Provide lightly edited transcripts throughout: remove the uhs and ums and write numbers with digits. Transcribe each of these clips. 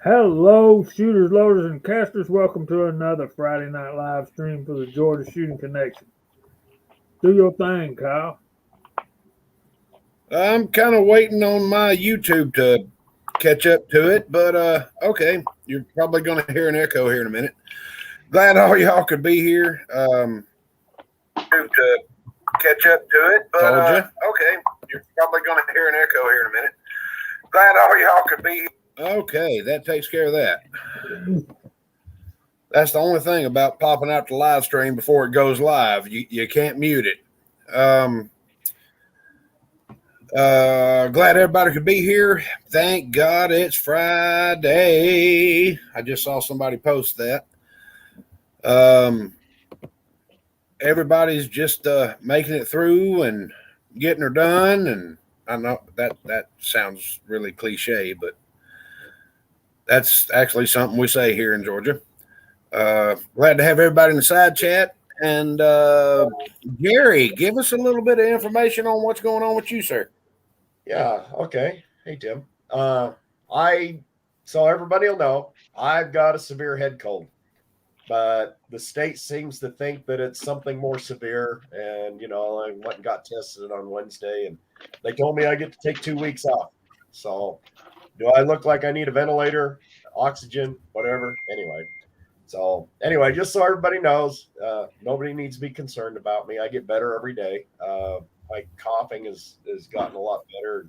Hello, shooters, loaders, and casters. Welcome to another Friday night live stream for the Georgia Shooting Connection. Do your thing, Kyle. I'm kind of waiting on my YouTube to catch up to it, but okay. You're probably going to hear an echo here in a minute. Glad all y'all could be here. To catch up to it, but okay. You're probably going to hear an echo here in a minute. Glad all y'all could be here. Okay, that takes care of that. That's the only thing about popping out the live stream before it goes live. You can't mute it. Glad everybody could be here. Thank God it's Friday. I just saw somebody post that. Everybody's just making it through and getting her done. And I know that sounds really cliche, but that's actually something we say here in Georgia. Glad to have everybody in the side chat. And Gary, give us a little bit of information on what's going on with you, sir. Yeah, okay. Hey, Tim. So everybody will know I've got a severe head cold, but the state seems to think that it's something more severe. And, I went and got tested on Wednesday, and they told me I get to take 2 weeks off. So do I look like I need a ventilator, oxygen, whatever? Anyway, just so everybody knows, nobody needs to be concerned about me. I get better every day. My coughing has gotten a lot better.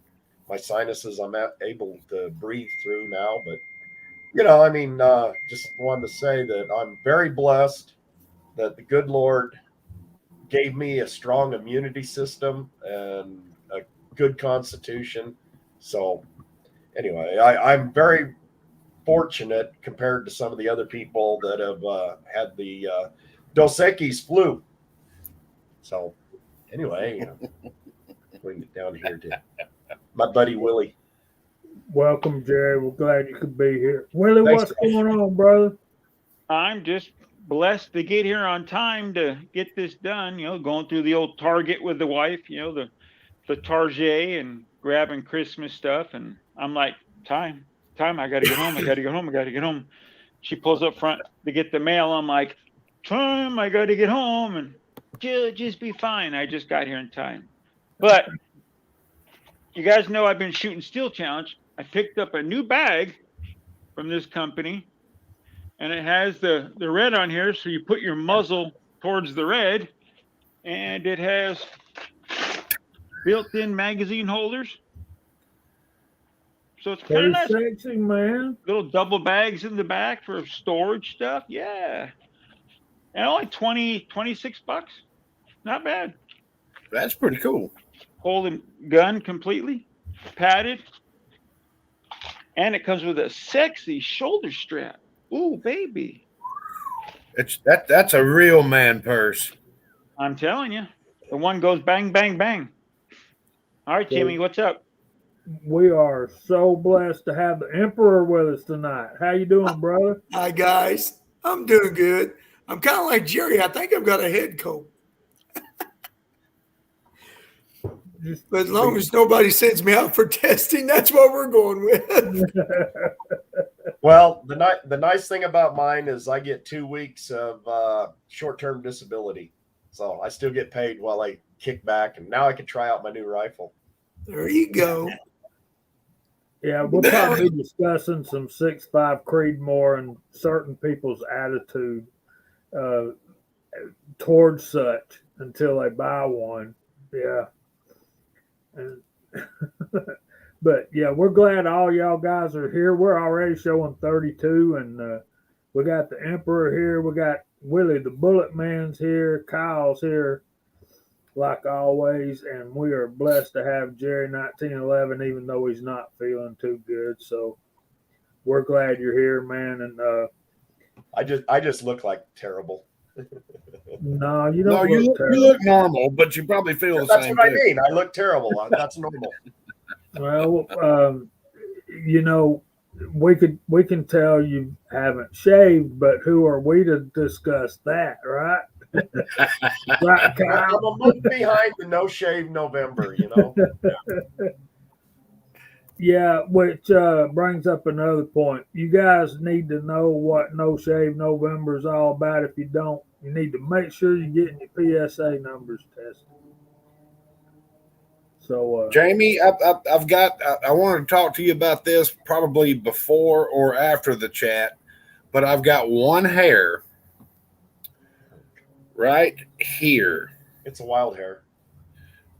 My sinuses, I'm able to breathe through now. But, just wanted to say that I'm very blessed that the good Lord gave me a strong immunity system and a good constitution. So anyway, I'm very fortunate compared to some of the other people that have had the Dos Equis flu. So anyway, bring it down here to my buddy Willie. Welcome, Jerry. We're glad you could be here. Willie, what's going on, brother? I'm just blessed to get here on time to get this done. Going through the old Target with the wife, the Target and grabbing Christmas stuff. And I'm like, time. I got to get home. She pulls up front to get the mail. I'm like, time. I got to get home. And just be fine. I just got here in time. But you guys know I've been shooting Steel Challenge. I picked up a new bag from this company, and it has the red on here, so you put your muzzle towards the red, and it has built-in magazine holders. So it's kind of nice. Sexy, man. Little double bags in the back for storage stuff. Yeah. And only $26. Not bad. That's pretty cool. Holding gun completely, padded. And it comes with a sexy shoulder strap. Ooh, baby. That's a real man purse. I'm telling you. The one goes bang, bang, bang. All right, Jimmy, what's up? We are so blessed to have the Emperor with us tonight. How you doing, brother? Hi, guys. I'm doing good. I'm kind of like Jerry. I think I've got a head cold. But as long as nobody sends me out for testing, that's what we're going with. Well, the nice thing about mine is I get 2 weeks of short-term disability. So I still get paid while I kick back, and now I can try out my new rifle. There you go. Yeah, we'll probably be discussing some 6.5 Creedmoor and certain people's attitude towards such until they buy one. Yeah. But yeah, we're glad all y'all guys are here. We're already showing 32, and we got the Emperor here. We got Willie the Bullet Man's here. Kyle's here, like always, and we are blessed to have Jerry 1911, even though he's not feeling too good. So we're glad you're here, man. And I just look like terrible. No, you don't. No, you look normal, but you probably feel the That's same. That's what I mean. I look terrible. That's normal. Well, we can tell you haven't shaved, but who are we to discuss that, right? Right, Kyle? I'm a month behind the no shave November. Yeah, which brings up another point. You guys need to know what No Shave November is all about. If you don't, you need to make sure you're getting your PSA numbers tested. So, Jamie, I've got. I wanted to talk to you about this probably before or after the chat, but I've got one hair right here, It's a wild hair.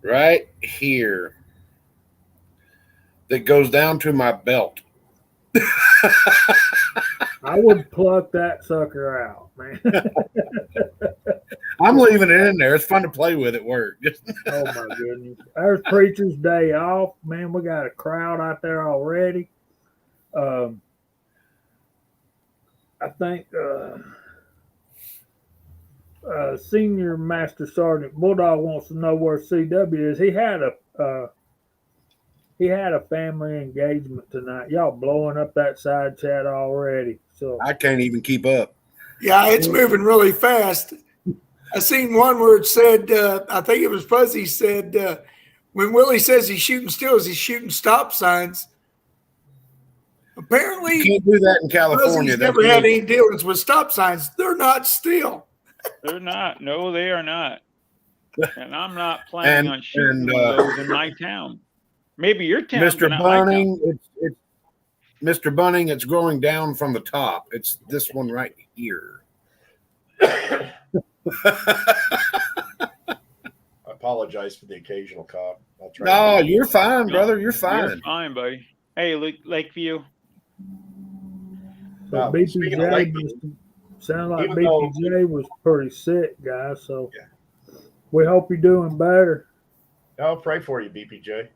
right here, that goes down to my belt. I would pluck that sucker out, man. I'm leaving it in there. It's fun to play with at work. Oh my goodness. There's Preacher's Day off. Man, we got a crowd out there already. I think Senior Master Sergeant Bulldog wants to know where CW is. He had a family engagement tonight. Y'all blowing up that side chat already. So I can't even keep up. Yeah, it's moving really fast. I seen one where it said, I think it was Fuzzy said, when Willie says he's shooting stills, he's shooting stop signs. Apparently, You can't do that in California. Fuzzy's never had any dealings with stop signs. They're not still. They're not. No, they are not. And I'm not planning on shooting one of those in my town. Maybe your town, Mr. but not my town. Bunning, it's Mr. Bunning. It's growing down from the top. It's this one right here. I apologize for the occasional cough. I'll try. No, you're fine, brother. You're fine. You're fine, buddy. Hey, Lakeview. So Speaking of Lakeview, sound like even though- BPJ was pretty sick, guys. So Yeah. we hope you're doing better. I'll pray for you, BPJ.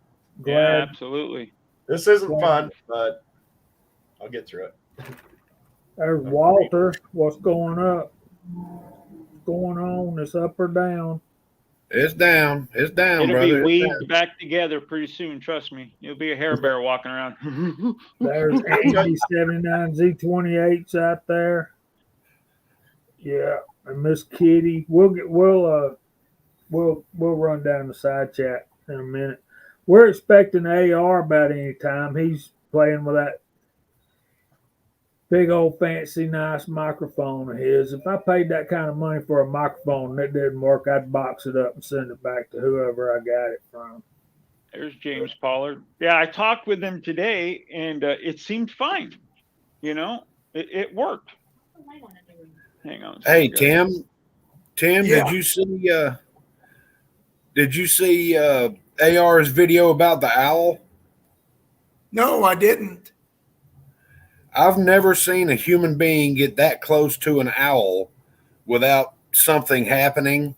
Yeah, Glad. absolutely. This isn't fun, but I'll get through it. There's Walter. What's going up? What's going on? It's up or down? It's down. It's down, It'll brother. be It's weaved back together pretty soon. Trust me. You'll be a hair bear walking around. There's Andy 79Z28s out there. Yeah, and Miss Kitty. We'll run down the side chat in a minute. We're expecting AR about any time. He's playing with that big old fancy nice microphone of his. If I paid that kind of money for a microphone and it didn't work, I'd box it up and send it back to whoever I got it from. There's James Pollard. Yeah, I talked with him today, and it seemed fine. You know, it worked. Hang on. Hey, Tim. Tim, Yeah. did you see AR's video about the owl? No, I didn't. I've never seen a human being get that close to an owl without something happening.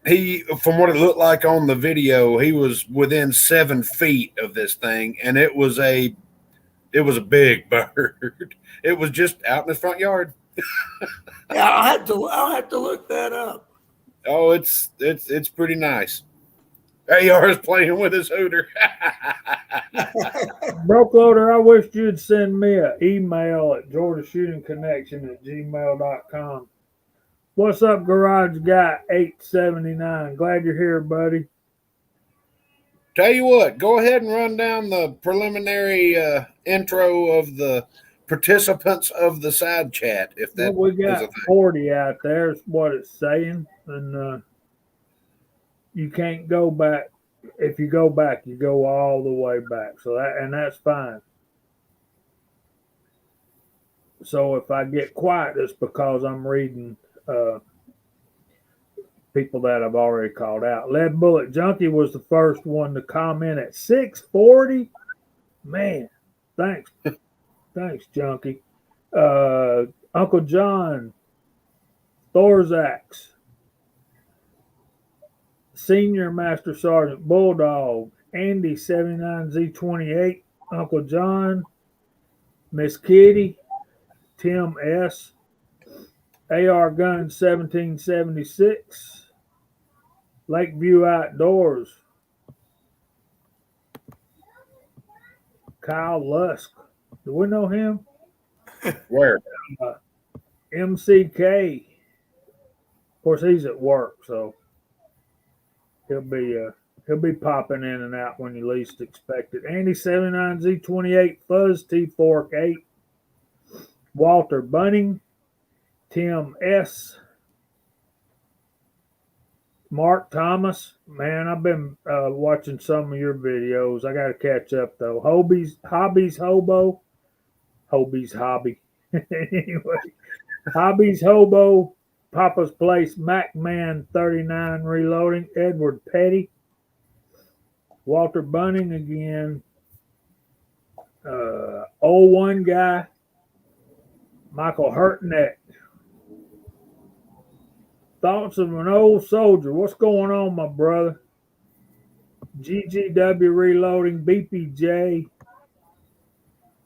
From what it looked like on the video, he was within 7 feet of this thing, and it was a big bird. It was just out in his front yard. Yeah, I'll have to look that up. Oh, it's pretty nice. AR is playing with his hooter. Broke Loader, I wish you'd send me an email at georgiashootingconnection@gmail.com. What's up, Garage Guy 879? Glad you're here, buddy. Tell you what, go ahead and run down the preliminary intro of the participants of the side chat. If that Well, we is a got thing. 40 out there, is what it's saying. And you can't go back. If you go back, you go all the way back. So that's fine. So if I get quiet, it's because I'm reading people that I've already called out. Lead Bullet Junkie was the first one to comment at 640. Man, thanks. Thanks, Junkie. Uncle John, Thorzax, Senior Master Sergeant Bulldog, Andy 79Z28, Uncle John, Miss Kitty, Tim S, AR Gun 1776, Lakeview Outdoors, Kyle Lusk. Do we know him? Where? MCK. Of course, he's at work, so he'll be He'll be popping in and out when you least expect it. Andy 79Z28 Fuzz T Fork 8. Walter Bunning. Tim S. Mark Thomas. Man, I've been watching some of your videos. I got to catch up though. Hobie's Hobo. Hobie's Hobby. Anyway, Hobby's Hobo, Papa's Place, MacMan 39 Reloading, Edward Petty, Walter Bunning again, 01 guy, Michael Hurtneck. Thoughts of an old soldier. What's going on, my brother? GGW Reloading, BPJ,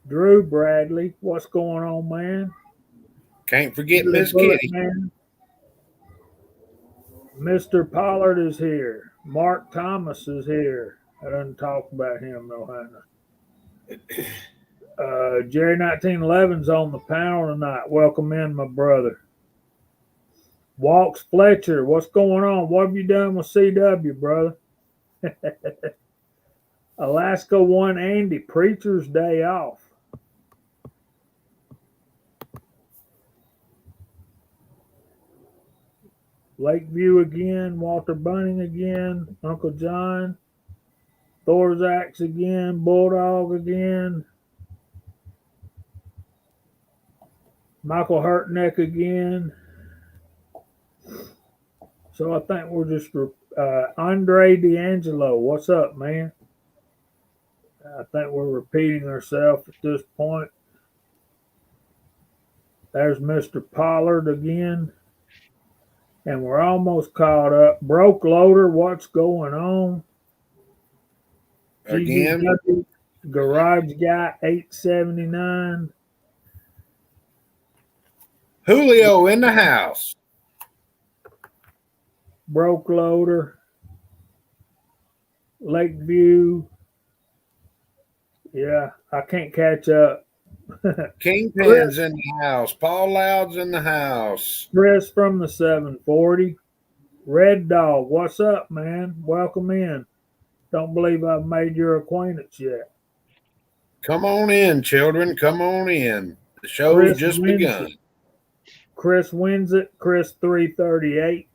Drew Bradley. What's going on, man? Can't forget Miss Kitty. Man. Mr. Pollard is here. Mark Thomas is here. I didn't talk about him, no, Hannah. Jerry 1911's on the panel tonight. Welcome in, my brother. Walks Fletcher, what's going on? What have you done with CW, brother? Alaska 1 Andy, Preacher's Day Off. Lakeview again, Walter Bunning again, Uncle John, Thorzax again, Bulldog again, Michael Hurtneck again. So I think we're just Andre D'Angelo. What's up, man? I think we're repeating ourselves at this point. There's Mr. Pollard again. And we're almost caught up. Broke Loader, what's going on? Again? GGW, Garage Guy 879. Julio in the house. Broke Loader. Lakeview. Yeah, I can't catch up. Kingpin's in the house. Paul Loud's in the house. Chris from the 740. Red Dog, what's up, man? Welcome in. Don't believe I've made your acquaintance yet. Come on in, children. Come on in. The show's just begun. Chris wins it. Chris 338.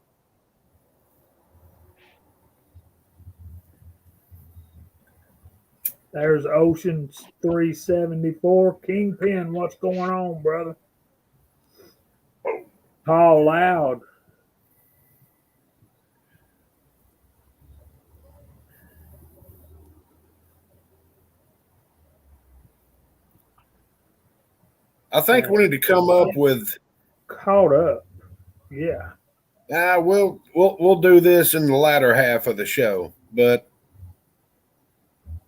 There's Oceans 374. Kingpin, what's going on, brother? Paul Loud. I think we need to come up with. Caught up. Yeah. We'll do this in the latter half of the show, but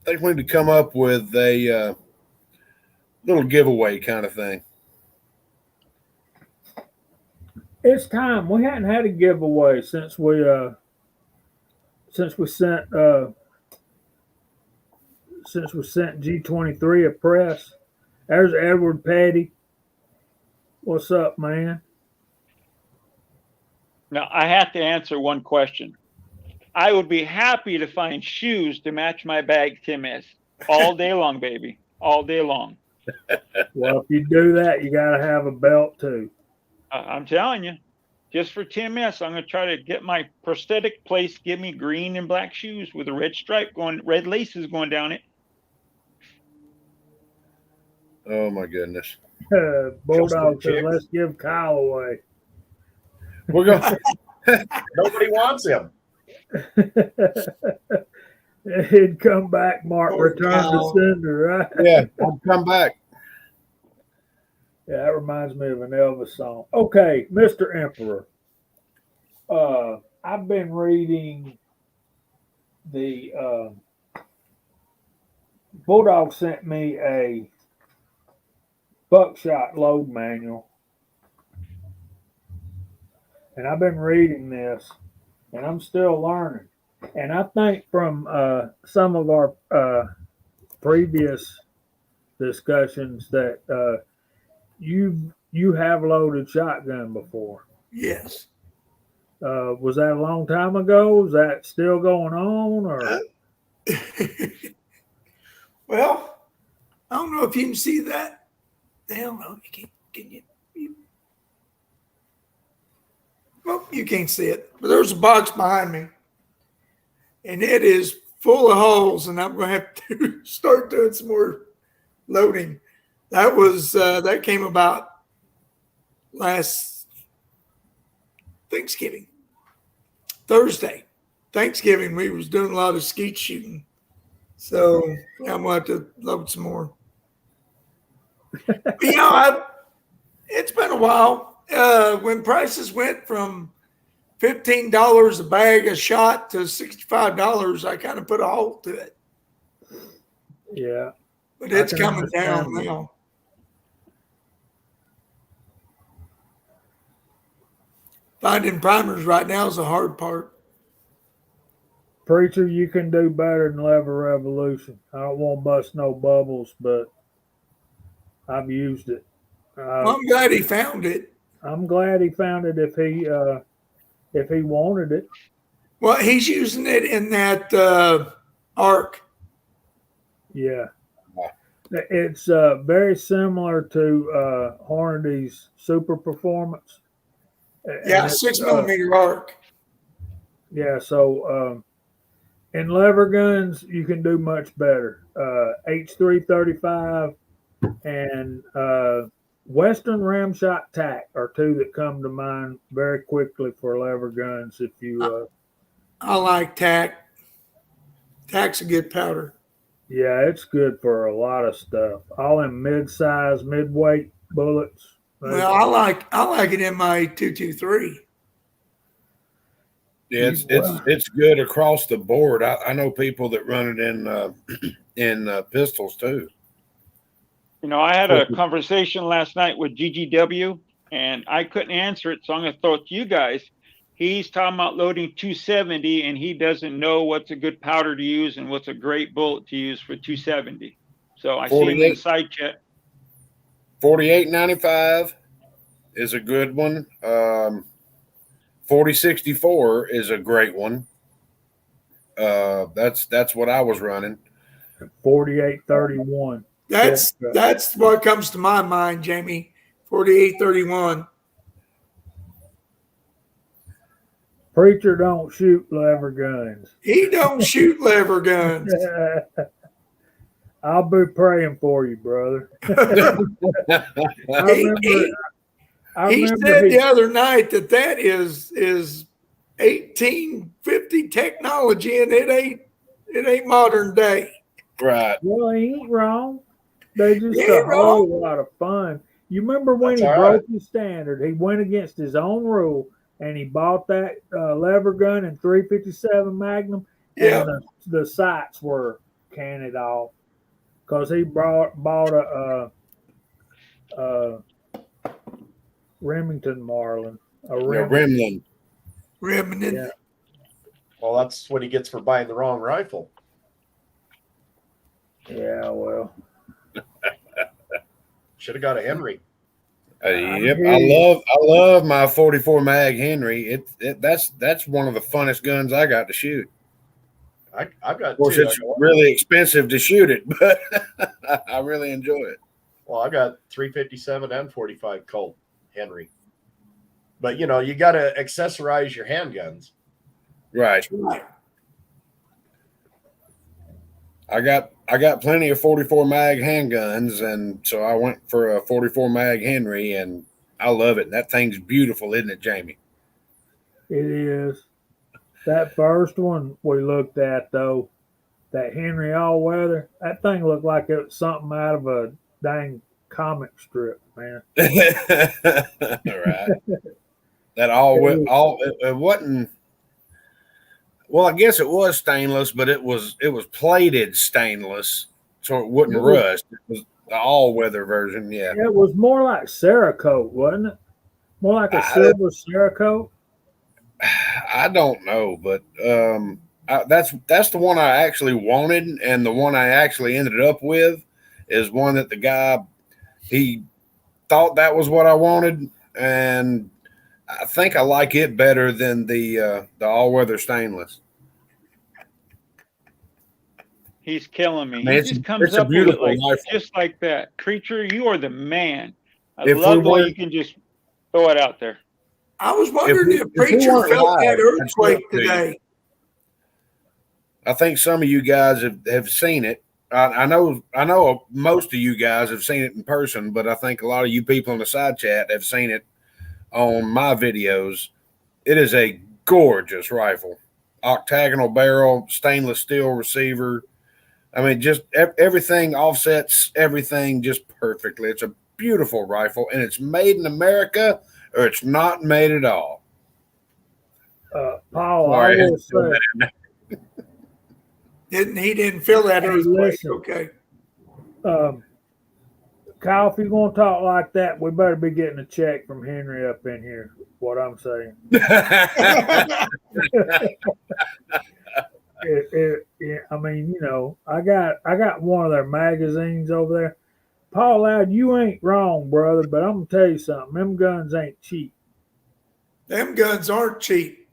I think we need to come up with a little giveaway kind of thing. It's time. We hadn't had a giveaway since we sent G23 a press. There's Edward Petty. What's up, man? Now, I have to answer one question. I would be happy to find shoes to match my bag, Tim S. All day long, baby. All day long. Well, if you do that, you got to have a belt too. I'm telling you, just for Tim S, I'm going to try to get my prosthetic place, give me green and black shoes with a red stripe red laces going down it. Oh, my goodness. Bulldog said, let's give Kyle away. We're going. Nobody wants him. He'd come back, Mark. Return to sender, right? Yeah, I'll come back. Yeah, that reminds me of an Elvis song. Okay, Mr. Emperor. I've been reading the Bulldog sent me a buckshot load manual. And I've been reading this, and I'm still learning. And I think from some of our previous discussions that you have loaded shotgun before. Yes. Was that a long time ago? Is that still going on? Or Well, I don't know if you can see that. Hell no, you can't. Can you? Well, you can't see it. But there's a box behind me, and it is full of holes, and I'm going to have to start doing some more loading. That was that came about last Thanksgiving. Thursday, Thanksgiving, we was doing a lot of skeet shooting. So I'm going to have to load some more. But, it's been a while. When prices went from $15 a bag a shot to $65, I kind of put a halt to it. yeah, But it's I can coming down understand now. Finding primers right now is the hard part. Preacher, you can do better than Lever Revolution. I don't want to bust no bubbles, but I've used it. Well, I'm glad he found it. I'm glad he found it if he wanted it. Well, he's using it in that arc. Yeah. It's very similar to Hornady's Super Performance. Yeah, And 6 millimeter arc. Yeah, so in lever guns, you can do much better. H335 and Western Ramshot Tack are two that come to mind very quickly for lever guns. If you, I like tack. Tack's a good powder. yeah, it's good for a lot of stuff. All in mid-size, mid-weight bullets. Well, I like it in my 223. Yeah, it's good across the board. I know people that run it in pistols too. I had a conversation last night with GGW, and I couldn't answer it, so I'm going to throw it to you guys. He's talking about loading 270, and he doesn't know what's a good powder to use and what's a great bullet to use for 270. So I see him in the side chat. 4895 is a good one. 4064 is a great one. That's what I was running. 4831. That's what comes to my mind, Jamie. 4831. Preacher don't shoot lever guns. He don't shoot lever guns. I'll be praying for you, brother. He said the other night that is 1850 technology, and it ain't modern day. Right. Well, he ain't wrong. They're just a whole lot of fun. You remember when he broke his standard? He went against his own rule, and he bought that lever gun in 357 Magnum, and the sights were canted off because he bought a Remington Marlin. Remington. Yeah. Well, that's what he gets for buying the wrong rifle. Yeah, well. Should have got a Henry. Yep, I love my 44 mag Henry. That's one of the funnest guns I got to shoot. I've got. Of course, it's really expensive to shoot it, but I really enjoy it. Well, I got 357 and 45 Colt Henry, but you got to accessorize your handguns. Right. I got plenty of 44 mag handguns, and so I went for a 44 mag Henry, and I love it. That thing's beautiful, isn't it, Jamie? It is. That first one we looked at, though, that Henry All-Weather, that thing looked like it was something out of a dang comic strip, man. Right. That it wasn't. Well, I guess it was stainless, but it was plated stainless, so it wouldn't rust. It was the all-weather version, yeah. It was more like Cerakote, wasn't it? More like a silver Cerakote. I don't know, but that's the one I actually wanted, and the one I actually ended up with is one that the guy, he thought that was what I wanted, and I think I like it better than the all-weather stainless. He's killing me. I mean, He it's just comes a up with it beautiful like rifle. just like that. Preacher, you are the man. I If we love the way weren't- you can just throw it out there. I was wondering if we Preacher weren't felt live, that I'd show earthquake it to you. today. I think some of you guys have seen it. I know most of you guys have seen it in person, but I think a lot of you people in the side chat have seen it on my videos. It is a gorgeous rifle. Octagonal barrel, stainless steel receiver. I mean, just everything offsets everything just perfectly. It's a beautiful rifle, and it's made in America, or it's not made at all. Paul, Sorry, I will say, He didn't feel that Hey, earthquake. listen. Okay. Kyle, if you're going to talk like that, we better be getting a check from Henry up in here. What I'm saying. I mean, you know, I got one of their magazines over there. Paul Loud, you ain't wrong, brother, but I'm gonna tell you something. Them guns ain't cheap. Them guns aren't cheap.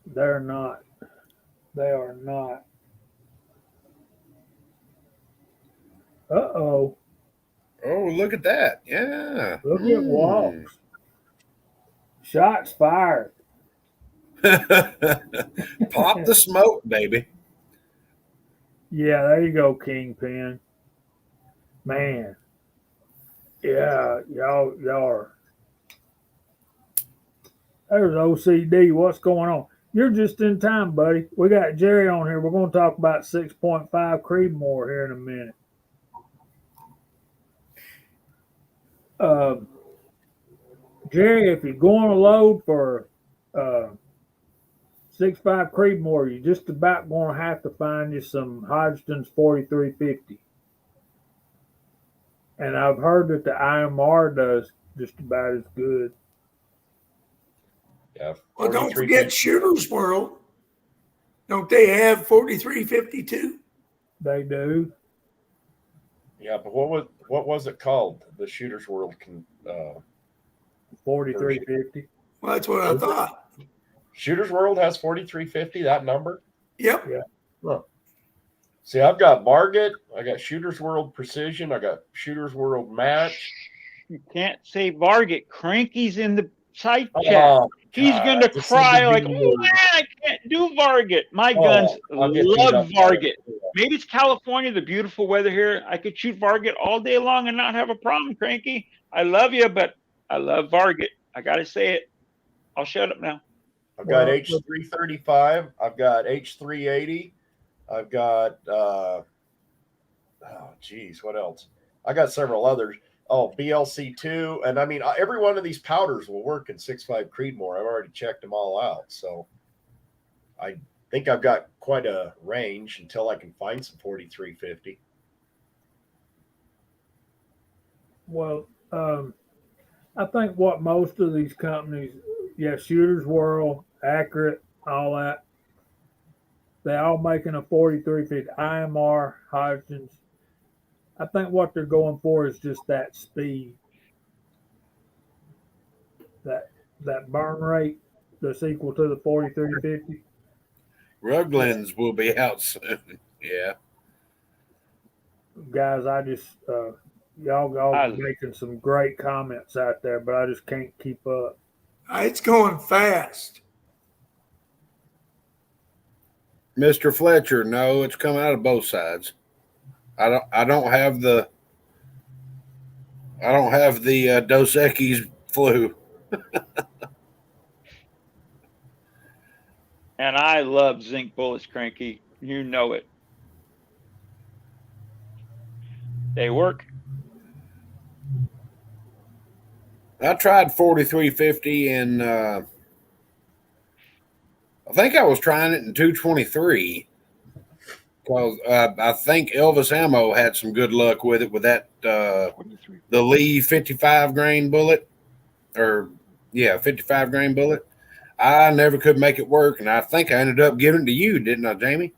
They're not. They are not. Uh-oh. Oh, look at that. Yeah. Look at Walks. Shots fired. Pop the smoke, baby. Yeah, there you go, Kingpin. Man. Yeah, y'all are. There's OCD. What's going on? You're just in time, buddy. We got Jerry on here. We're going to talk about 6.5 Creedmoor here in a minute. Jerry, if you're going to load for 6.5 Creedmoor, you're just about going to have to find you some Hodgson's 4350. And I've heard that the IMR does just about as good. Yeah. Well, don't forget Shooter's World. Don't they have 4352? They do. Yeah, but what was it called? The Shooter's World 4350. Well, that's what I thought. Shooter's World has 4350, that number? Yep. Yeah. Huh. See, I've got Margit, I got Shooter's World Precision, I got Shooter's World Match. You can't say Varget. Cranky's in the side chat. Oh, He's God, going to this is cry the like, big oh, word. man, I can't do Varget. My guns I'll get beat love up by Varget. it. Maybe it's California, the beautiful weather here. I could shoot Varget all day long and not have a problem, Cranky. I love you, but I love Varget. I got to say it. I'll shut up now. I've got Well, H335. I've got H380. I've got, what else? I got several others. Oh, BLC2. And I mean, every one of these powders will work in 6.5 Creedmoor. I've already checked them all out. So I think I've got quite a range until I can find some 4350. Well, I think what most of these companies, Shooter's World, Accurate, all that, they all making a 4350 IMR, Hodgson's. I think what they're going for is just that speed, that burn rate that's equal to the 4350. Ruglands will be out soon. Yeah. Guys, I just y'all making some great comments out there, but I just can't keep up. It's going fast. Mr. Fletcher, no, it's come out of both sides. I don't have the Dos Equis flu. And I love zinc bullets, Cranky. You know it. They work. I tried 4350 and I think I was trying it in 223 because I think Elvis Ammo had some good luck with it with that the Lee 55 grain bullet 55 grain bullet. I never could make it work, and I think I ended up giving it to you, didn't I, Jamie?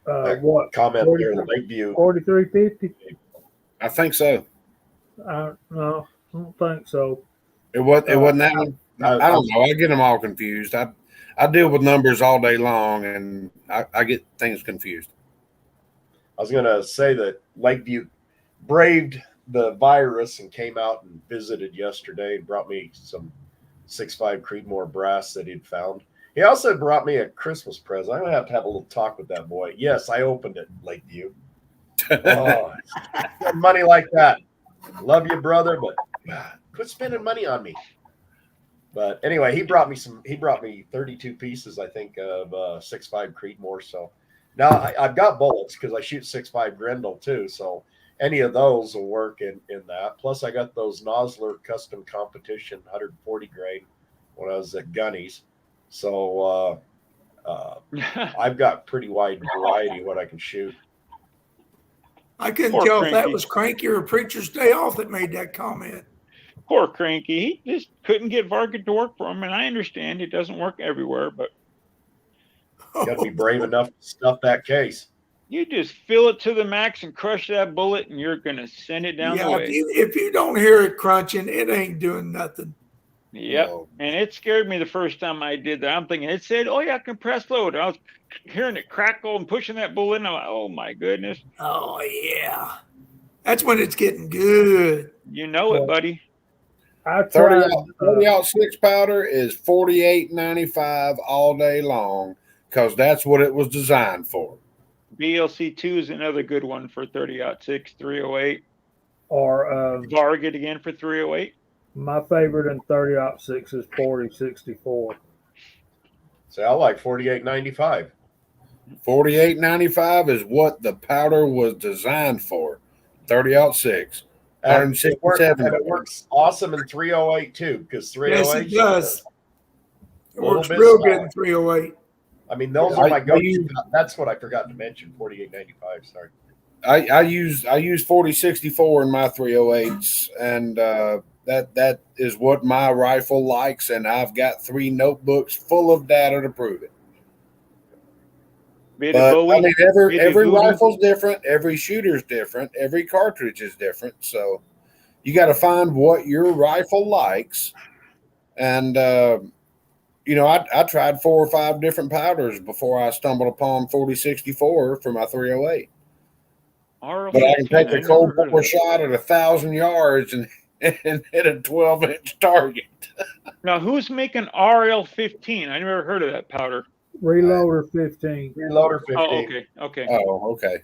What comment there in the Lakeview? 4350. I think so. No, I don't think so. It wasn't that one. I don't know. I get them all confused. I deal with numbers all day long, and I get things confused. I was going to say that Lakeview braved the virus and came out and visited yesterday and brought me some 6.5 Creedmoor brass that he'd found. He also brought me a Christmas present. I'm going to have a little talk with that boy. Yes, I opened it, Lakeview. Oh, money like that. Love you, brother, but quit spending money on me. But anyway, he brought me 32 pieces, I think, of 6.5 Creedmoor. So now I've got bullets because I shoot 6.5 Grendel too. So any of those will work in that. Plus, I got those Nosler custom competition 140 grain when I was at Gunny's. So I've got pretty wide variety what I can shoot. I couldn't Poor tell if that Cranky. was Cranky or Preacher's Day Off that made that comment. Poor Cranky. He just couldn't get Varga to work for him, and I understand it doesn't work everywhere, but You got to be brave enough to stuff that case. you just fill it to the max and crush that bullet, and you're going to send it down the Yeah, way. if you don't hear it crunching, it ain't doing nothing. Yep. No. And it scared me the first time I did that. I'm thinking, it said, oh, yeah, compressed load. I was hearing it crackle and pushing that bullet in. I'm like, oh, my goodness. Oh, yeah. That's when it's getting good. You know it, buddy. I 30 tried. out 6 powder is $48.95 all day long because that's what it was designed for. BLC2 is another good one for 30-06, 308. Or Varga again for 308. my favorite in 30-06 is 4064. So I like 48.95. $48.95 is what the powder was designed for. 30-06. And it $167. works awesome in 308 too, because 308 Yes, it does. It Little works bit real smaller. good in 308. I mean, those Yeah, are my I go-to. use- That's what I forgot to mention. 48.95. Sorry. I use 4064 in my 308s, and that is what my rifle likes, and I've got 3 notebooks full of data to prove it. Bit But of Bowie. I mean, bit of every voodoo. rifle's different, every shooter's different, every cartridge is different. So you got to find what your rifle likes, and I tried 4 or 5 different powders before I stumbled upon 4064 for my 308. But I can take a cold bore shot at 1,000 yards and hit a 12-inch target. Now, who's making RL15? I never heard of that powder. Reloader 15. Reloader 15. Oh, okay. Okay. Oh, okay.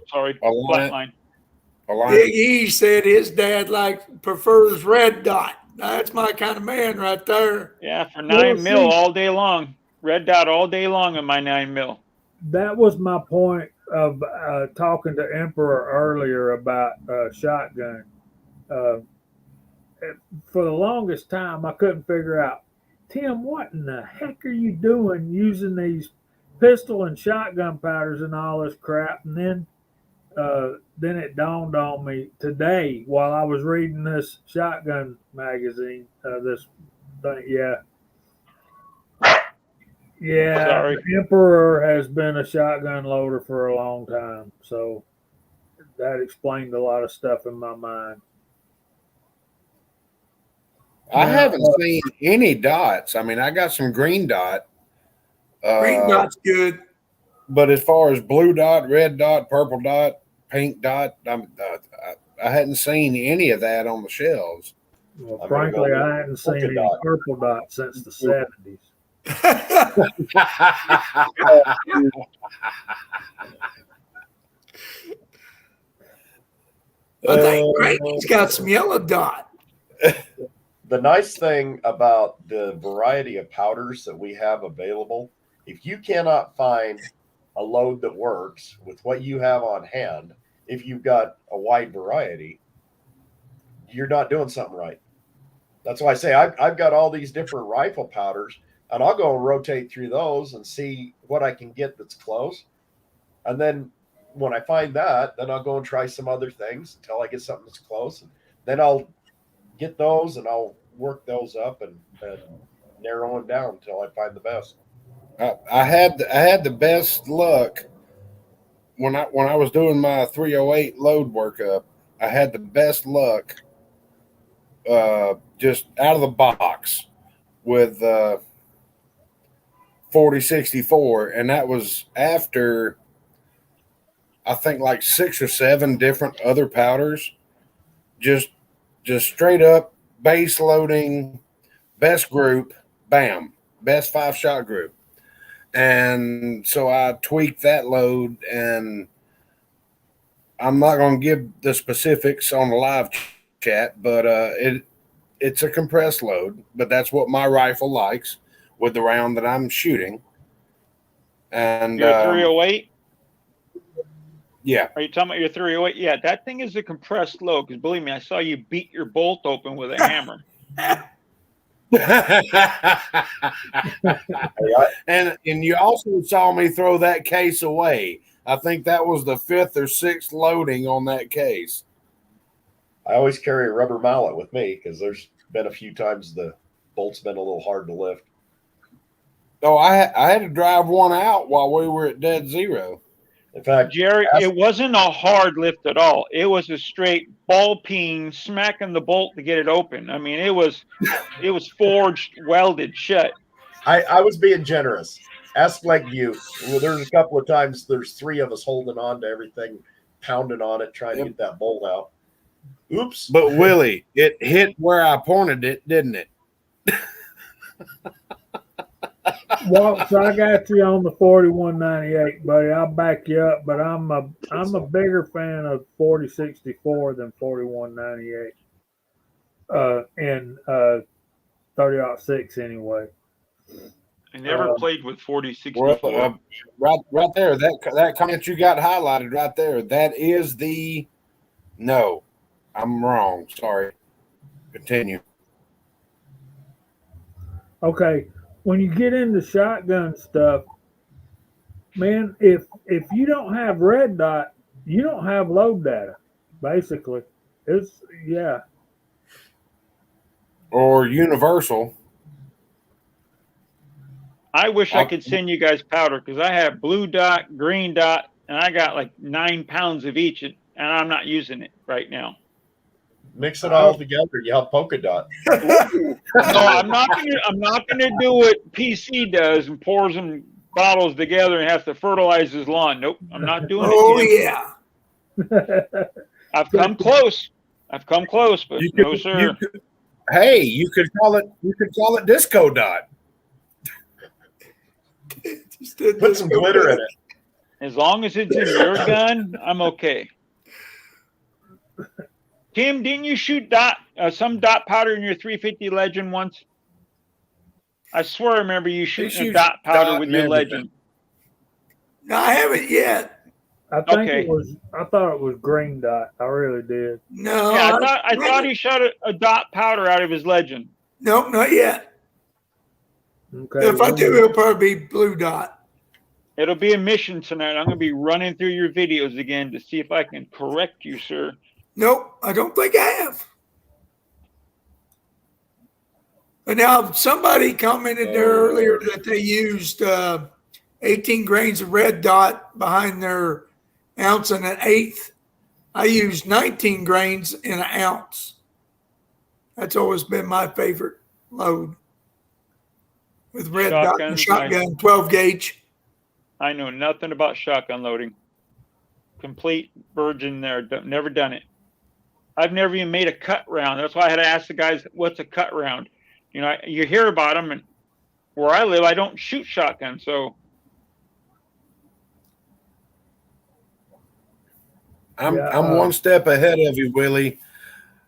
Sorry. Alliance. Flatline. Big E said his dad prefers red dot. That's my kind of man right there. Yeah, for Well, 9 mil see- all day long. Red dot all day long on my 9 mil. That was my point of talking to Emperor earlier about shotgun. For the longest time, I couldn't figure out, Tim, what in the heck are you doing using these pistol and shotgun powders and all this crap? And then it dawned on me today while I was reading this shotgun magazine, this thing. Yeah, Sorry. the Emperor has been a shotgun loader for a long time, so that explained a lot of stuff in my mind. I haven't seen any dots. I mean, I got some green dot. Green dot's good. But as far as blue dot, red dot, purple dot, pink dot, I hadn't seen any of that on the shelves. Well, I'm frankly, gonna go I hadn't seen polka any dot. purple dot since the 70s. I think Cranky's got some yellow dot. The nice thing about the variety of powders that we have available, if you cannot find a load that works with what you have on hand, if you've got a wide variety, you're not doing something right. That's why I say I've got all these different rifle powders, and I'll go and rotate through those and see what I can get that's close. And then when I find that, then I'll go and try some other things until I get something that's close. And then I'll get those and I'll work those up and narrow them down until I find the best. I had the best luck when I was doing my 308 load workup. I had the best luck just out of the box with 4064, and that was after I think like 6 or 7 different other powders, just straight up base loading, best group, bam, best 5-shot group. And so I tweaked that load, and I'm not going to give the specifics on the live chat, but it's a compressed load, but that's what my rifle likes with the round that I'm shooting. And Your 308? Yeah. Are you talking about your 308? Yeah, that thing is a compressed load, because believe me, I saw you beat your bolt open with a hammer. and you also saw me throw that case away. I think that was the 5th or 6th loading on that case. I always carry a rubber mallet with me because there's been a few times the bolt's been a little hard to lift. Oh, I had to drive one out while we were at dead zero. In fact, Jerry, it wasn't a hard lift at all. It was a straight ball peen, smacking the bolt to get it open. I mean, it was forged, welded shut. I was being generous. Ask Lakeview. Well, there's a couple of times there's 3 of us holding on to everything, pounding on it, trying to get that bolt out. Oops. But Willie, it hit where I pointed it, didn't it? Well, so I got you on the 4198, buddy. I'll back you up, but I'm a bigger fan of 4064 than 4198. And 30-06 anyway. I never played with 4064. Well, right there, that comment you got highlighted right there. That is the no. I'm wrong. Sorry. Continue. Okay. When you get into shotgun stuff, man, if you don't have red dot, you don't have load data. Basically, it's Or universal. I wish I could send you guys powder, because I have blue dot, green dot, and I got like 9 pounds of each, and I'm not using it right now. Mix it all together. You have polka dot. No, I'm not gonna do what PC does and pours some bottles together and has to fertilize his lawn. Nope, I'm not doing it. Yeah. I've come close, but no, sir. You could call it disco dot. Put some glitter in it. As long as it's in your gun, I'm okay. Tim, didn't you shoot some dot powder in your 350 Legend once? I swear I remember you shooting a dot powder with your Legend. No, I haven't yet. I think I thought it was green dot. I really did. No. Yeah, I thought he shot a dot powder out of his Legend. Nope, not yet. Okay. If I do, it'll probably be blue dot. It'll be a mission tonight. I'm going to be running through your videos again to see if I can correct you, sir. Nope, I don't think I have. But now somebody commented there earlier that they used 18 grains of red dot behind their ounce and an eighth. I used 19 grains in an ounce. That's always been my favorite load with red dot and shotgun 12 gauge. I know nothing about shotgun loading. Complete virgin there. Never done it. I've never even made a cut round. That's why I had to ask the guys, what's a cut round? You know, you hear about them, and where I live, I don't shoot shotgun. So I'm one step ahead of you, Willie.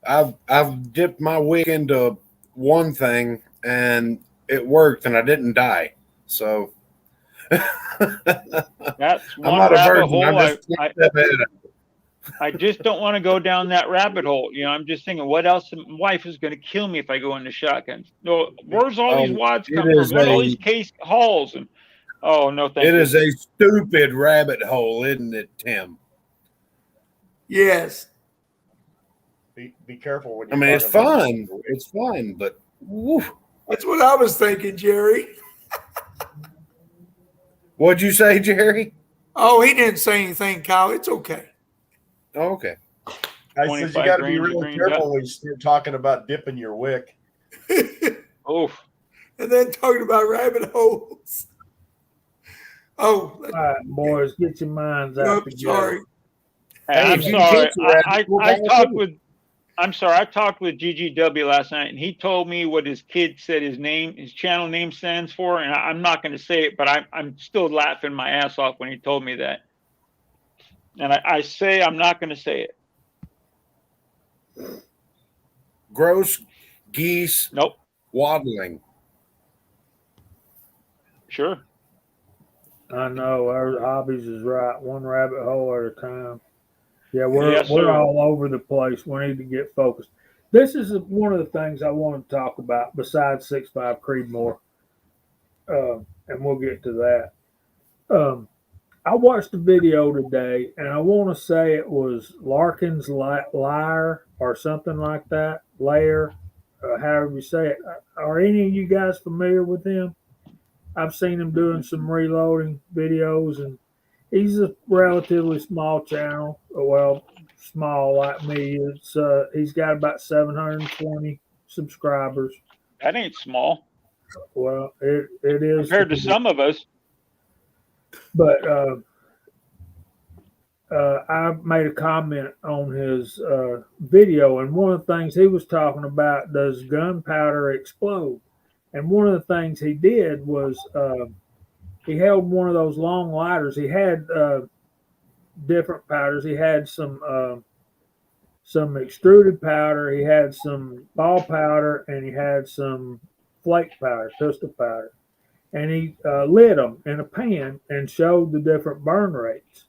I've dipped my wick into one thing, and it worked, and I didn't die. So that's one I'm not a rabbit virgin. hole. I'm just one step ahead of you. I just don't want to go down that rabbit hole. You know, I'm just thinking, what else? My wife is going to kill me if I go into shotguns. No, where's all these wads coming from? Where's all these case hauls? And oh no, thank you. It is a stupid rabbit hole, isn't it, Tim? Yes. Be careful when you. I mean, it's fun. It's fun, but woo. That's what I was thinking, Jerry. What'd you say, Jerry? Oh, he didn't say anything, Kyle. It's okay. Oh, okay. I said 25 you got to be grams of real green careful dye. when you start talking about dipping your wick. Oh, And then talking about rabbit holes. Oh, All right, boys, get your minds out I'm together. sorry. Hey, I'm if you sorry. catch a rabbit, we'll I buy it talked too. with. I'm sorry. I talked with GGW last night, and he told me what his kid said his channel name stands for, and I'm not going to say it, but I'm still laughing my ass off when he told me that. And I say I'm not going to say it. Gross geese Nope. waddling. Sure. I know our hobbies is right, one rabbit hole at a time. Yeah, we're Yes, sir. all over the place. We need to get focused. This is one of the things I want to talk about besides 6'5" Creedmoor, and we'll get to that. I watched a video today, and I want to say it was Larkin's Lyre or something like that. Lair, however you say it. Are any of you guys familiar with him? I've seen him doing some reloading videos, and he's a relatively small channel. Well, small like me. It's he's got about 720 subscribers. That ain't small Well, it is compared to some of us. But I made a comment on his video, and one of the things he was talking about, does gunpowder explode? And one of the things he did was he held one of those long lighters. He had different powders. He had some extruded powder. He had some ball powder, and he had some flake powder, pistol powder. And he lit them in a pan and showed the different burn rates.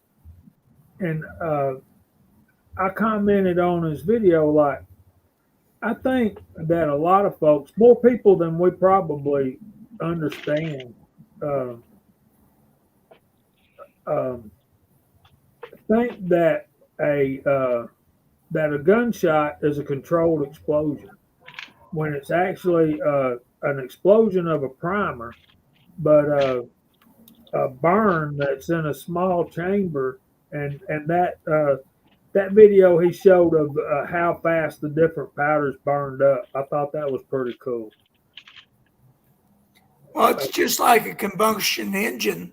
And I commented on his video, like, I think that a lot of folks, more people than we probably understand, think that a gunshot is a controlled explosion, when it's actually an explosion of a primer, but a burn that's in a small chamber, and that video he showed of how fast the different powders burned up. I thought that was pretty cool. Well, it's just like a combustion engine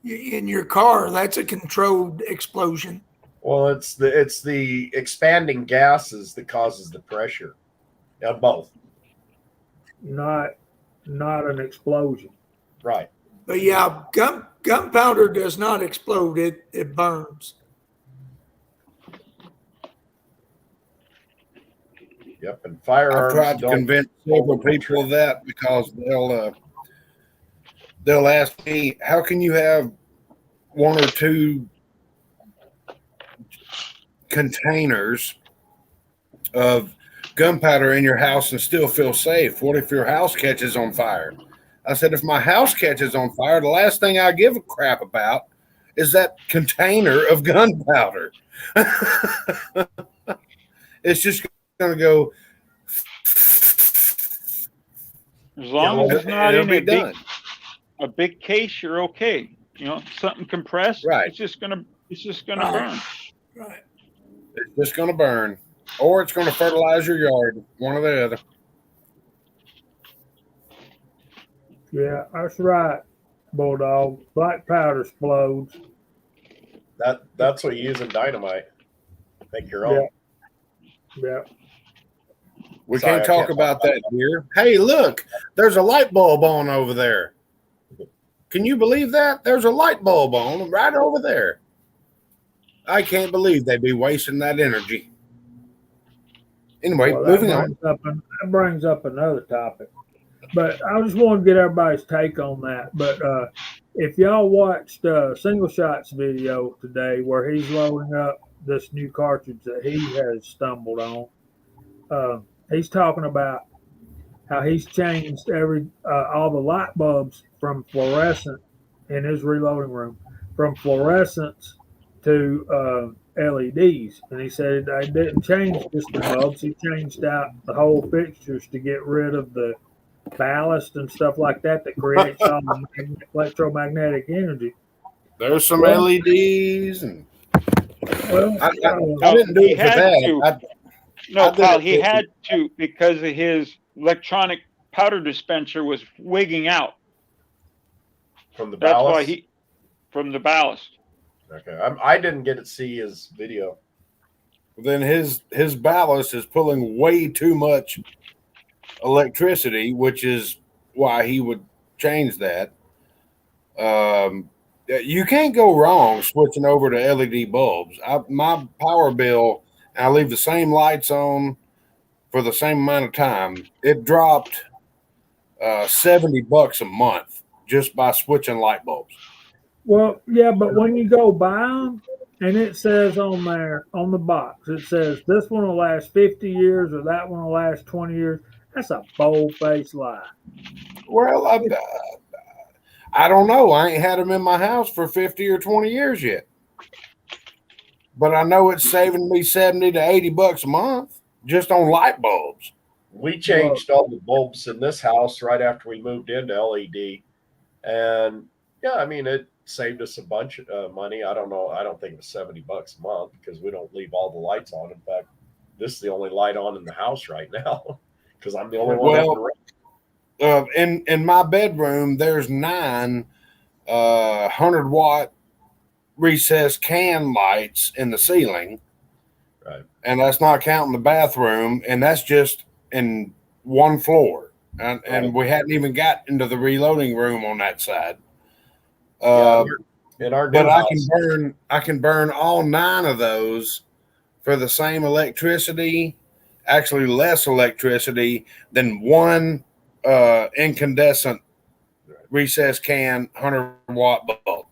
in your car. That's a controlled explosion. Well, it's the expanding gases that causes the pressure. Yeah, both. Not an explosion. Right. But yeah, gunpowder does not explode. It burns. Yep. And I've firearms tried to don't convince several people of that, because they'll ask me, how can you have one or two containers of gunpowder in your house and still feel safe? What if your house catches on fire? I said, if my house catches on fire, the last thing I give a crap about is that container of gunpowder. It's just going to go. As long as it's not it'll in be a big case, you're okay. You know, something compressed, Right. It's just gonna Right. burn. Right. It's just going to burn, or it's going to fertilize your yard. One or the other. Yeah, that's right, Bulldog. Black powder explodes. That's what you use in dynamite. Make your own. Yeah. We Sorry, can't I talk can't about that here. Hey, look, there's a light bulb on over there. Can you believe that? There's a light bulb on right over there. I can't believe they'd be wasting that energy. Anyway, Well, moving on. that brings up another topic. But I just want to get everybody's take on that. But if y'all watched Single Shot's video today, where he's loading up this new cartridge that he has stumbled on, he's talking about how he's changed all the light bulbs from fluorescent in his reloading room, from fluorescents to LEDs. And he said I didn't change just the bulbs; he changed out the whole fixtures to get rid of the ballast and stuff like that creates all the electromagnetic energy. There's some Well, LEDs and Well, I No, didn't do he it for had to. that. No, I did Kyle, it he for- had to because of his electronic powder dispenser was wigging out. From the That's ballast. why from the ballast. Okay, I didn't get to see his video. Then his ballast is pulling way too much electricity, which is why he would change that. You can't go wrong switching over to LED bulbs. My power bill, I leave the same lights on for the same amount of time. It dropped $70 a month just by switching light bulbs. well, yeah, but when you go buy them, and it says on there on the box, it says this one will last 50 years or that one will last 20 years. That's a bold-faced lie. Well, I don't know. I ain't had them in my house for 50 or 20 years yet. But I know it's saving me 70 to $80 a month just on light bulbs. We changed all the bulbs in this house right after we moved into LED, and yeah, I mean it saved us a bunch of money. I don't know. I don't think it was $70 a month because we don't leave all the lights on. In fact, this is the only light on in the house right now because I'm the only one up and running. In my bedroom, there's 9 100-watt recessed can lights in the ceiling. Right. And that's not counting the bathroom, and that's just in one floor. And we hadn't even got into the reloading room on that side. In our new But house, I can burn all 9 of those for the same electricity, actually less electricity than one incandescent recessed can 100-watt bulb.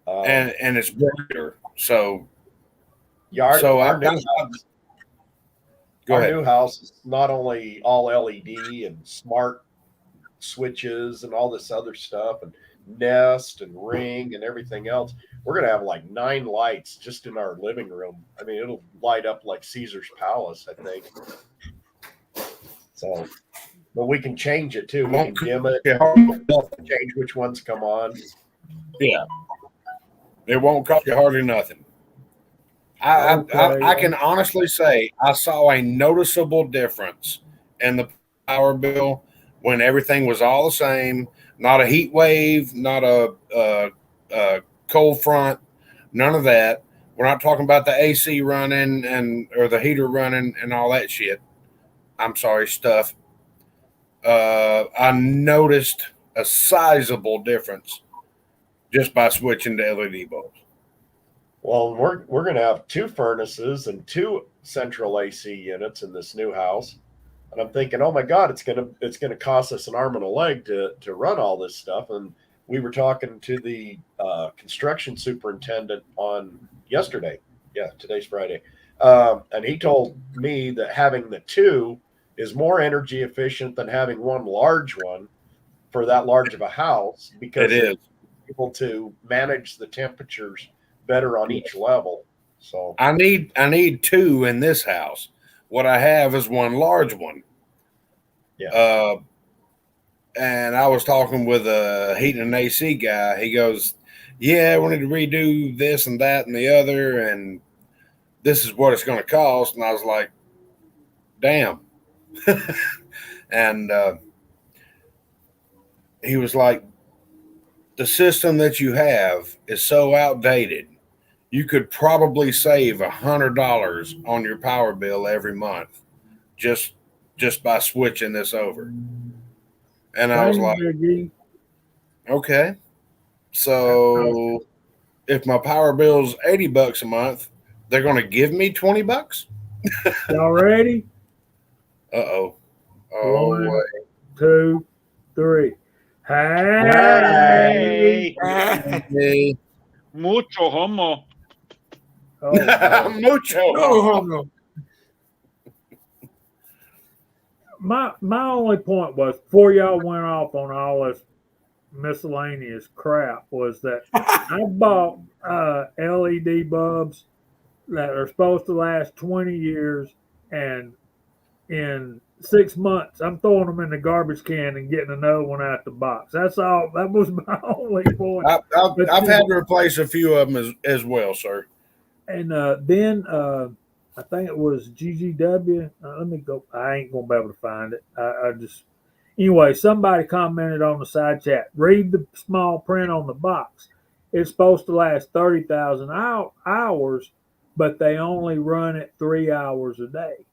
And it's brighter. So our ahead. new house is not only all LED and smart switches and all this other stuff and Nest and Ring and everything else. We're gonna have like 9 lights just in our living room. I mean, it'll light up like Caesar's Palace, I think. So, but we can change it too. We can dim it, change which ones come on. Yeah, it won't cost you hardly nothing. I can honestly say I saw a noticeable difference in the power bill when everything was all the same. Not a heat wave, not a cold front, none of that. We're not talking about the AC running or the heater running and all that shit. I'm sorry, stuff. I noticed a sizable difference just by switching to LED bulbs. Well, we're going to have 2 furnaces and 2 central AC units in this new house, and I'm thinking, oh my God, it's gonna cost us an arm and a leg to run all this stuff. And we were talking to the construction superintendent on yesterday. Yeah, today's Friday, and he told me that having the 2 is more energy efficient than having one large one for that large of a house because it is able to manage the temperatures better on each level. So I need 2 in this house. What I have is one large one. Yeah. And I was talking with a heating and AC guy. He goes, "Yeah, we need to redo this and that and the other, and this is what it's going to cost." And I was like, "Damn." And he was like, "The system that you have is so outdated. You could probably save $100 on your power bill every month just by switching this over." And I was like, "Okay, so if my power bill's $80 a month, they're going to give me $20? Y'all ready? Uh-oh. 1, 2, 3. Hey, Hey. mucho homo. Oh, Mucho. No. my only point was before y'all went off on all this miscellaneous crap was that I bought LED bulbs that are supposed to last 20 years, and in 6 months, I'm throwing them in the garbage can and getting another one out the box. That's all. That was my only point. I've had to replace a few of them as well, sir. And then I think it was GGW. Let me go. I ain't gonna be able to find it. I just anyway. Somebody commented on the side chat. Read the small print on the box. It's supposed to last 30,000 hours, but they only run it 3 hours a day.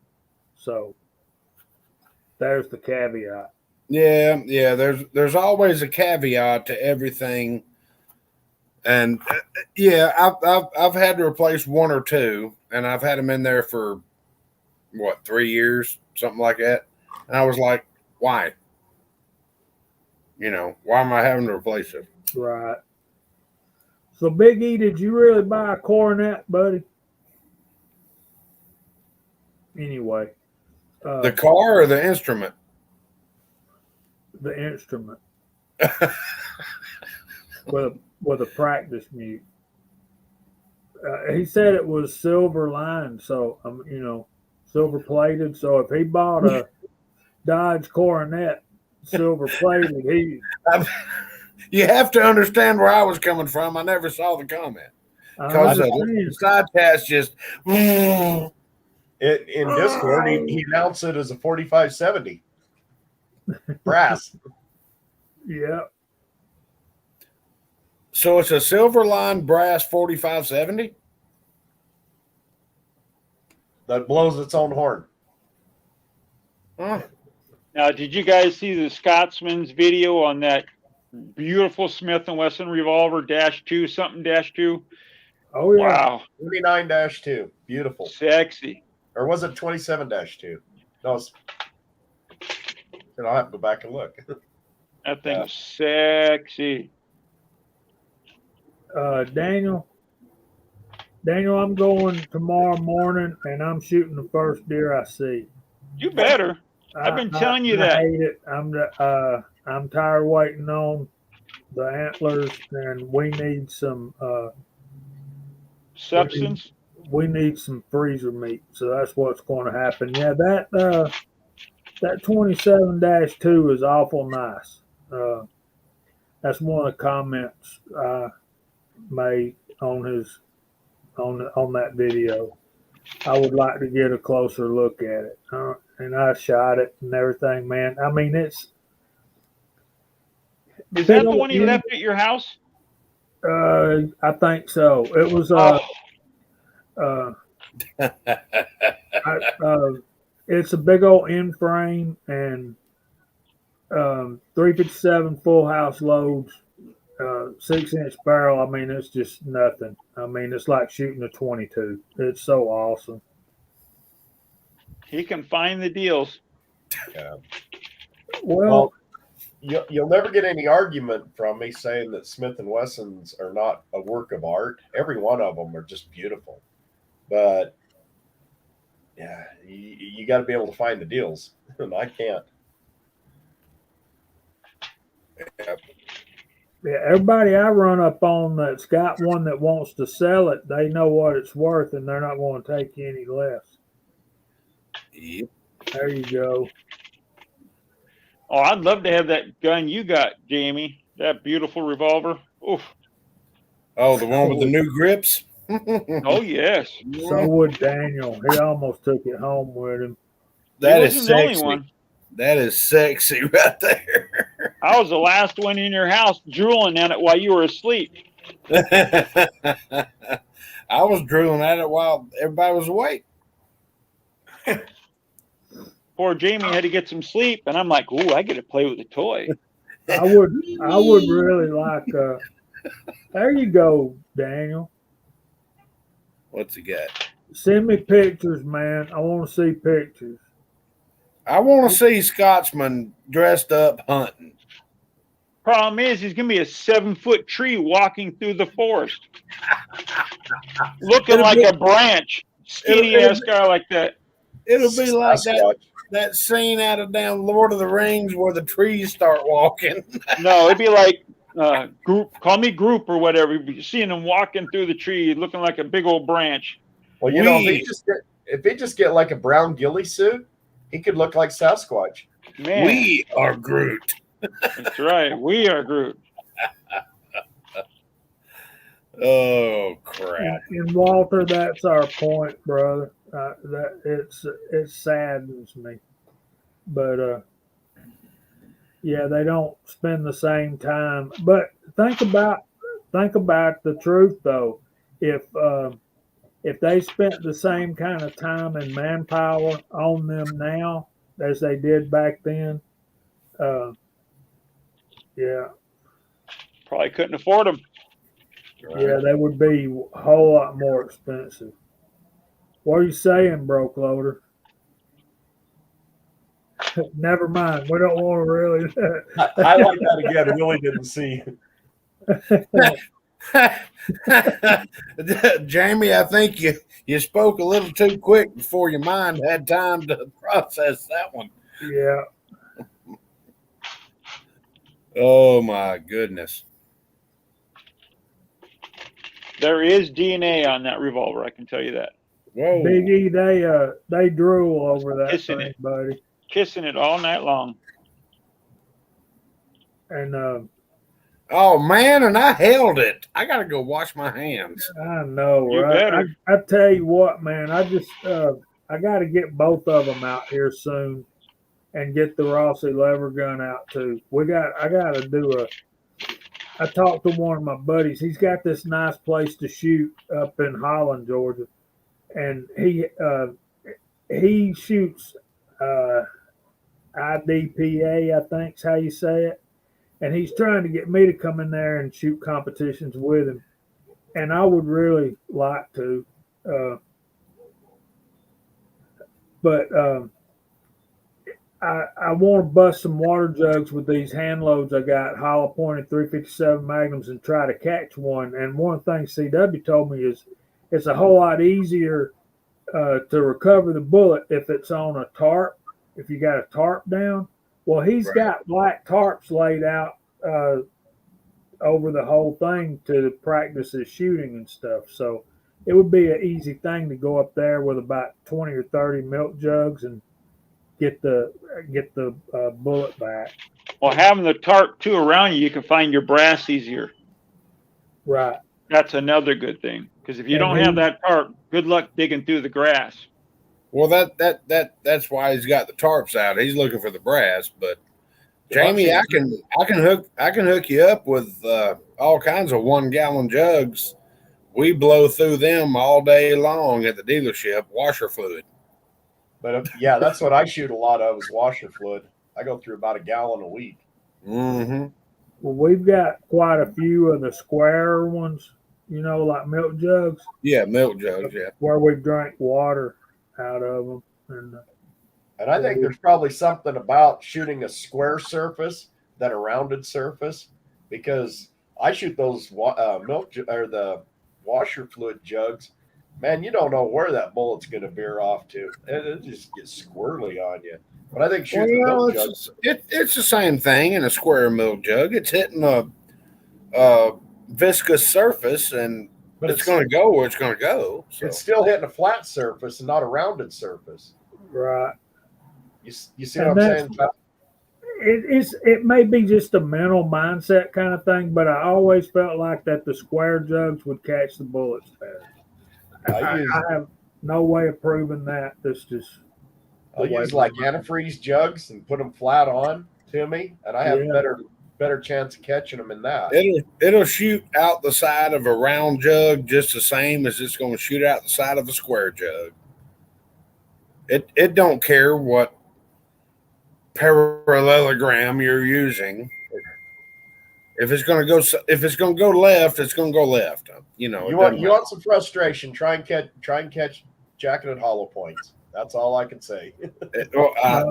So there's the caveat. Yeah. There's always a caveat to everything, and I've had to replace one or two, and I've had them in there for 3 years, something like that. And I was like, why? Why am I having to replace it? Right. So Big E, did you really buy a coronet, buddy? Anyway. The car or the instrument? The instrument. with a practice mute. He said it was silver lined, so silver plated. So if he bought a Dodge Coronet silver plated, you have to understand where I was coming from. I never saw the comment because the side chat's just. In Discord, he announced it as a 4570 brass. Yeah. So it's a silver line brass 4570 that blows its own horn. Huh. Now, did you guys see the Scotsman's video on that beautiful Smith & Wesson revolver -2 something -2? Oh yeah. Wow. 29-2. Beautiful. Sexy. Or was it 27-2? No, I'll have to go back and look. That thing was sexy. Daniel, I'm going tomorrow morning, and I'm shooting the first deer I see. You better. I've been telling you that. I hate it. I'm tired of waiting on the antlers, and we need some Substance. We need some freezer meat, so that's what's going to happen. Yeah, that 27-2 is awful nice. That's one of the comments I made on that video. I would like to get a closer look at it, and I shot it and everything, man. I mean, Is that the one he left at your house? I think so. It was it's a big old end frame and 357 full house loads, 6-inch barrel. I mean, it's just nothing. I mean, it's like shooting a 22. It's so awesome. He can find the deals. Yeah. Well, you'll never get any argument from me saying that Smith & Wessons are not a work of art. Every one of them are just beautiful. But, yeah, you got to be able to find the deals, and I can't. yeah, everybody I run up on that's got one that wants to sell it, they know what it's worth, and they're not going to take any less. Yep. There you go. Oh, I'd love to have that gun you got, Jamie. That beautiful revolver. Oof. Oh, the one with the new grips? Oh, yes. So would Daniel. He almost took it home with him. That He is wasn't the only sexy. one. That is sexy right there. I was the last one in your house drooling at it while you were asleep. I was drooling at it while everybody was awake. Poor Jamie had to get some sleep, and I'm like, ooh, I get to play with a toy. I would really like. There you go, Daniel. What's he got? Send me pictures, man. I want to see pictures. I want to see Scotsman dressed up hunting. Problem is, he's going to be a 7-foot tree walking through the forest. Looking like a branch. Skinny-ass guy like that. It'll be like that scene out of damn Lord of the Rings where the trees start walking. No, it'd be like Group. Call me Group or whatever. You'd be seeing him walking through the tree looking like a big old branch. Well, if they just get like a brown ghillie suit He could look like Sasquatch. Man, We are Groot. that's right. We are Groot. Oh crap! And Walter, that's our point, brother. That it saddens me, but yeah, they don't spend the same time. But think about the truth though. If they spent the same kind of time and manpower on them now as they did back then, uh, yeah, Probably couldn't afford them. yeah, they would be a whole lot more expensive. What are you saying, Broke Loader? Never mind. We don't want to really. I like that again. Willie didn't see. Jamie, I think you spoke a little too quick before your mind had time to process that one. Yeah. Oh my goodness. There is DNA on that revolver. I can tell you that. Whoa. Big E, they drool over that Kissing thing, it. buddy. Kissing it all night long. And Oh man, and I held it. I gotta go wash my hands. I know, You right? better. I tell you what, man. I got to get both of them out here soon, and get the Rossi lever gun out too. I got to do a. I talked to one of my buddies. He's got this nice place to shoot up in Holland, Georgia, and he shoots IDPA, I think's how you say it. And he's trying to get me to come in there and shoot competitions with him. And I would really like to. But I want to bust some water jugs with these hand loads I got, hollow pointed 357 Magnums, and try to catch one. And one of the things CW told me is it's a whole lot easier to recover the bullet if it's on a tarp, if you got a tarp down. Well, he's Right. got black tarps laid out over the whole thing to practice his shooting and stuff. So it would be an easy thing to go up there with about 20 or 30 milk jugs and get the bullet back. Well, having the tarp too around you, you can find your brass easier. Right. That's another good thing. Because if you And don't have that tarp, good luck digging through the grass. Well, that's why he's got the tarps out. He's looking for the brass. But Jamie, I can hook you up with all kinds of 1 gallon jugs. We blow through them all day long at the dealership. Washer fluid. But yeah, that's what I shoot a lot of is washer fluid. I go through about a gallon a week. Mm-hmm. Well, we've got quite a few of the square ones, like milk jugs, Yeah, milk jugs. Yeah. where we drank water out of them. And I think there's probably something about shooting a square surface than a rounded surface, because I shoot those milk or the washer fluid jugs. Man, you don't know where that bullet's going to veer off to. It just gets squirrely on you. But I think shooting milk jugs. It's the same thing in a square milk jug. It's hitting a viscous surface, but it's going to go where it's going to go. So. It's still hitting a flat surface and not a rounded surface. Right. You see what I'm saying? It may be just a mental mindset kind of thing, but I always felt like that the square jugs would catch the bullets better. I have no way of proving that. I'll use like antifreeze jugs and put them flat on to me, and I have better chance of catching them in that. It'll shoot out the side of a round jug just the same as it's going to shoot out the side of a square jug. It don't care what parallelogram you're using. If it's going to go left, it's going to go left. You want some frustration? Try and catch jacketed hollow points. That's all I can say.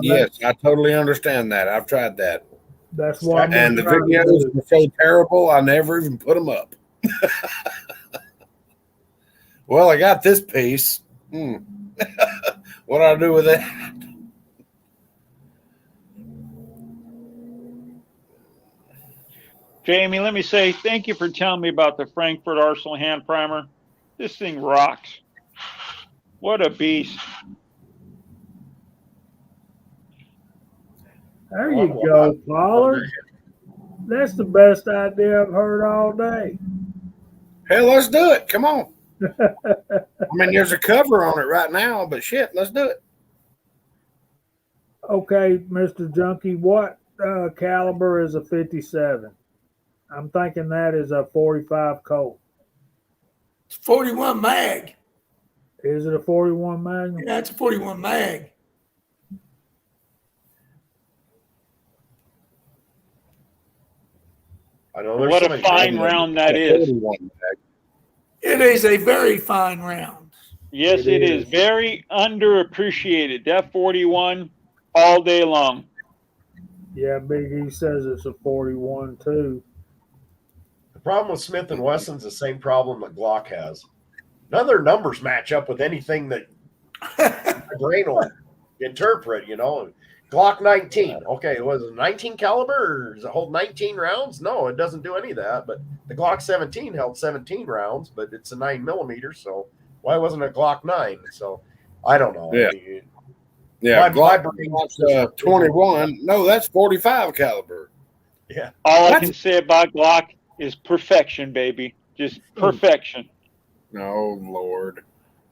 Yes, I totally understand that. I've tried that. That's why. And the videos were so terrible, I never even put them up. Well, I got this piece. What do I do with that? Jamie, let me say thank you for telling me about the Frankfurt Arsenal hand primer. This thing rocks. What a beast. There you go, Pollard. That's the best idea I've heard all day. Hell, let's do it. Come on. I mean, there's a cover on it right now, but shit, let's do it. Okay, Mr. Junkie, what caliber is a 57? I'm thinking that is a 45 Colt. It's 41 mag. Is it a 41 Magnum? Yeah, it's a 41 mag. I know there's What so a many fine names. round that is. It is a very fine round. Yes, it is. Very underappreciated. That 41 all day long. Yeah, Big E says it's a 41 too. The problem with Smith and Wesson's the same problem that Glock has. None of their numbers match up with anything that the brain will interpret, you know. Glock 19. Okay, was it 19 caliber or does it hold 19 rounds? No, it doesn't do any of that. But the Glock 17 held 17 rounds, but it's a 9mm, so why wasn't it Glock 9? So I don't know. Yeah. Yeah, Glock's 21. No, that's 45 caliber. Yeah. All I can say about Glock is perfection, baby. Just perfection. Oh, Lord.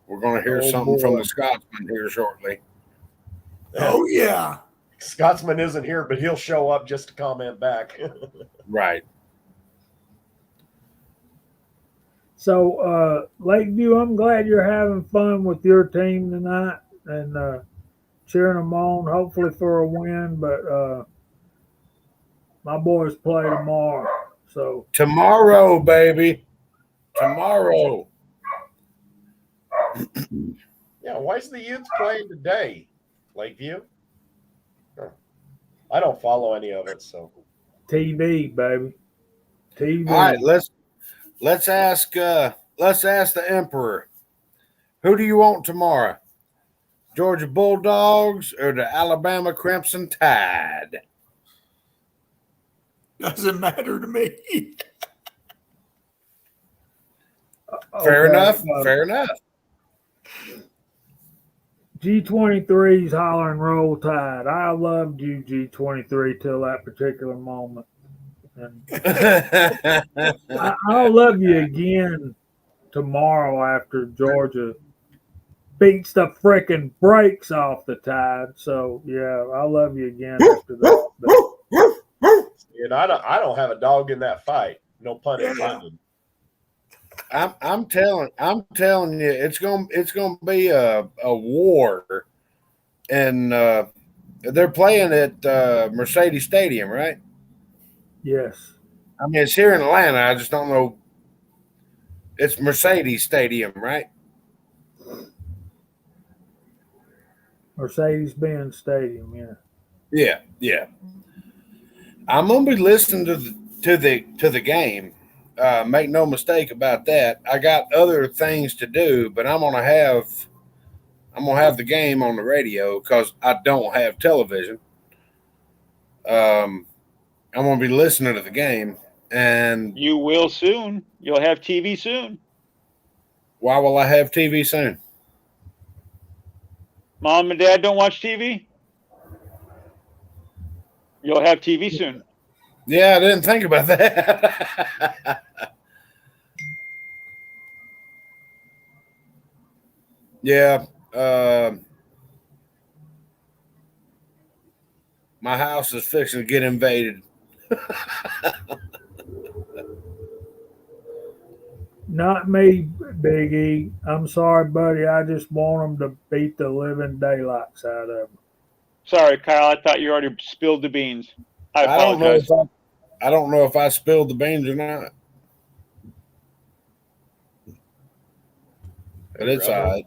We're going to hear something from the Scotsman here shortly. Oh, yeah. Scotsman isn't here, but he'll show up just to comment back. Right. So, Lakeview, I'm glad you're having fun with your team tonight and cheering them on, hopefully for a win. But my boys play tomorrow. So Tomorrow, baby. Tomorrow. Yeah, why is the youth playing today, Lakeview? Huh. I don't follow any of it, so TV, baby. TV. All right, let's ask the Emperor. Who do you want tomorrow? Georgia Bulldogs or the Alabama Crimson Tide? Doesn't matter to me. Fair enough. Fair enough. G23's hollering roll tide. I loved you, G23, till that particular moment. And I'll love you again tomorrow after Georgia beats the frickin' brakes off the Tide. So yeah, I'll love you again after that. and I don't have a dog in that fight. No pun intended. I'm telling you, it's gonna be a war, and they're playing at Mercedes Stadium, right? Yes. I mean, it's here in Atlanta. I just don't know. It's Mercedes Stadium, right? Mercedes-Benz Stadium, yeah. Yeah. I'm gonna be listening to the game. Make no mistake about that. I got other things to do, but I'm gonna have the game on the radio because I don't have television. I'm gonna be listening to the game, and You will soon. You'll have TV soon. why will I have TV soon? Mom and Dad don't watch TV? You'll have TV soon. Yeah, I didn't think about that. Yeah. My house is fixing to get invaded. Not me, Big E. I'm sorry, buddy. I just want them to beat the living daylights out of them. Sorry, Kyle. I thought you already spilled the beans. I don't know apologize. I don't know if I spilled the beans or not. But it's all right.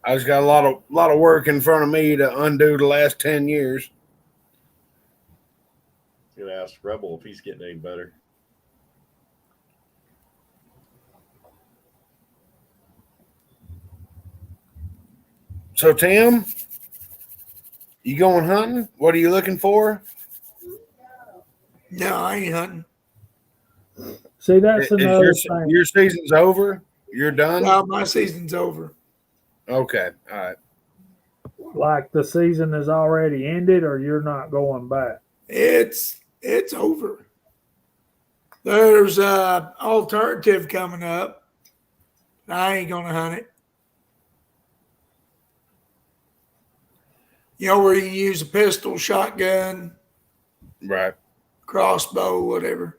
I just got a lot of work in front of me to undo the last 10 years. I'm gonna ask Rebel if he's getting any better. So, Tim, you going hunting? What are you looking for? No, I ain't hunting. See, that's another Is thing. your season's over? You're done? Well, my season's over. Okay. All right. Like the season has already ended, or you're not going back? It's over. There's a alternative coming up. I ain't gonna hunt it. You know, where you use a pistol, shotgun, Right. crossbow, whatever.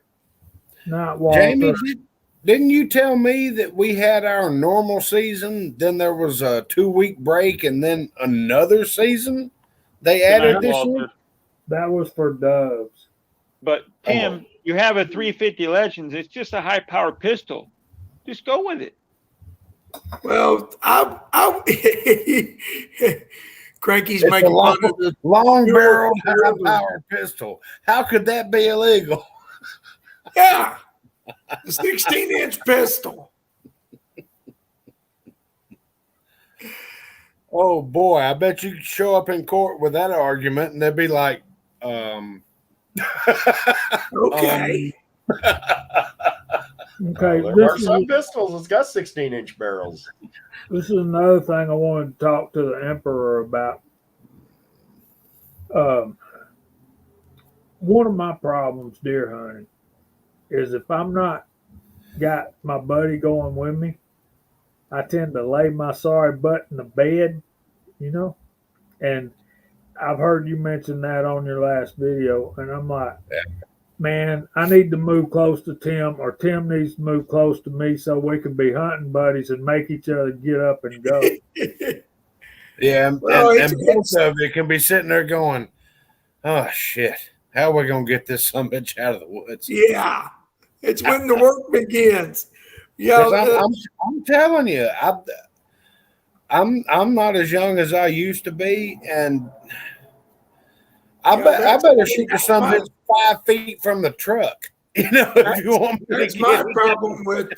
Not Walter. Jamie, didn't you tell me that we had our normal season, then there was a 2-week break, and then another season they added Tonight, this Walter. year? That was for doves. But Tim, you have a 350 Legends. It's just a high power pistol. Just go with it. Well, Cranky's It's a making fun of the long barreled, Sure. high powered pistol. How could that be illegal? yeah, the 16-inch pistol. Oh boy, I bet you could show up in court with that argument and they'd be like, Okay. Okay, There are this some is, pistols that's got 16-inch barrels. this is another thing I wanted to talk to the Emperor about. One of my problems deer hunting is if I'm not got my buddy going with me, I tend to lay my sorry butt in the bed, you know? And I've heard you mention that on your last video, and I'm like, man, I need to move close to Tim, or Tim needs to move close to me so we can be hunting buddies and make each other get up and go. yeah, Well, and both of you can be sitting there going, oh shit, how are we gonna get this sumbitch out of the woods? Yeah, it's when the work begins. 'Cause Yeah, I'm telling you, I'm not as young as I used to be, and I better shoot the sumbitch 5 feet from the truck. You know, if you want me that's to my get it. problem with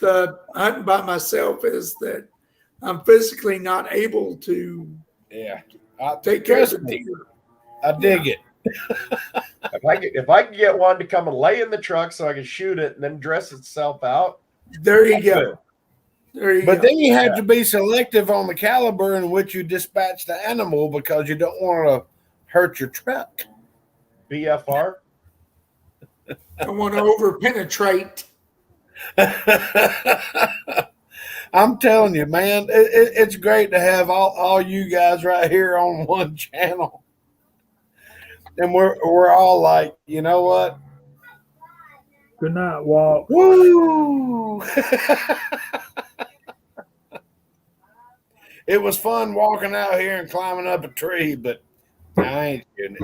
hunting by myself is that I'm physically not able to Yeah, take care of trust the me, deer. I dig it. If I can get one to come and lay in the truck so I can shoot it and then dress itself out, There you that's go. good. There you But go. then you have to be selective on the caliber in which you dispatch the animal because you don't want to hurt your truck. BFR. I want to over penetrate. I'm telling you, man, it's great to have all you guys right here on one channel. And we're all like, you know what? Good night, Walt. Woo! It was fun walking out here and climbing up a tree, but I ain't doing it.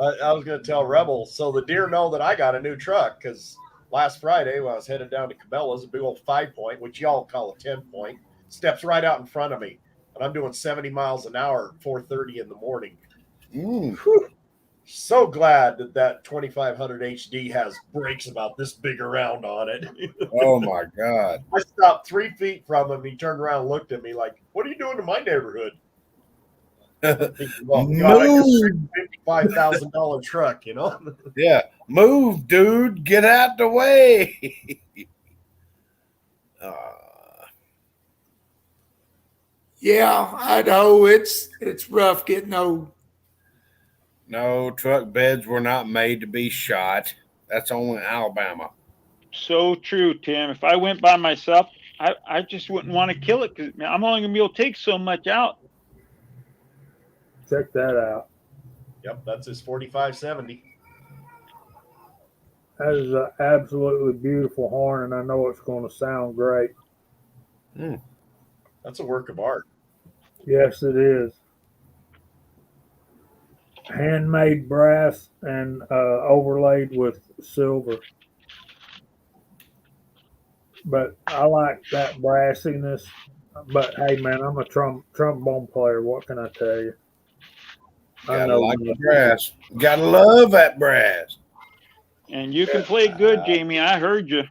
I was going to tell Rebel, so the deer know that I got a new truck because last Friday when I was headed down to Cabela's, a big old 5-point, which y'all call a 10-point, steps right out in front of me. And I'm doing 70 miles an hour at 4:30 in the morning. Whew. So glad that 2500 HD has brakes about this big around on it. Oh my God. I stopped 3 feet from him. He turned around and looked at me like, what are you doing in my neighborhood? Thinking, well, God, I just $55,000 truck, you know? Yeah. Move, dude. Get out the way. Yeah, Idaho, it's rough getting old. No, truck beds were not made to be shot. That's only Alabama. So true, Tim. If I went by myself, I just wouldn't want to kill it because I'm only going to be able to take so much out. Check that out. Yep, that's his 4570. That is an absolutely beautiful horn, and I know it's going to sound great. That's a work of art. Yes, it is. Handmade brass and overlaid with silver. But I like that brassiness. But hey, man, I'm a trombone player. What can I tell you? I Gotta know. like the brass. Gotta love that brass. And you can play good, Jamie. I heard you.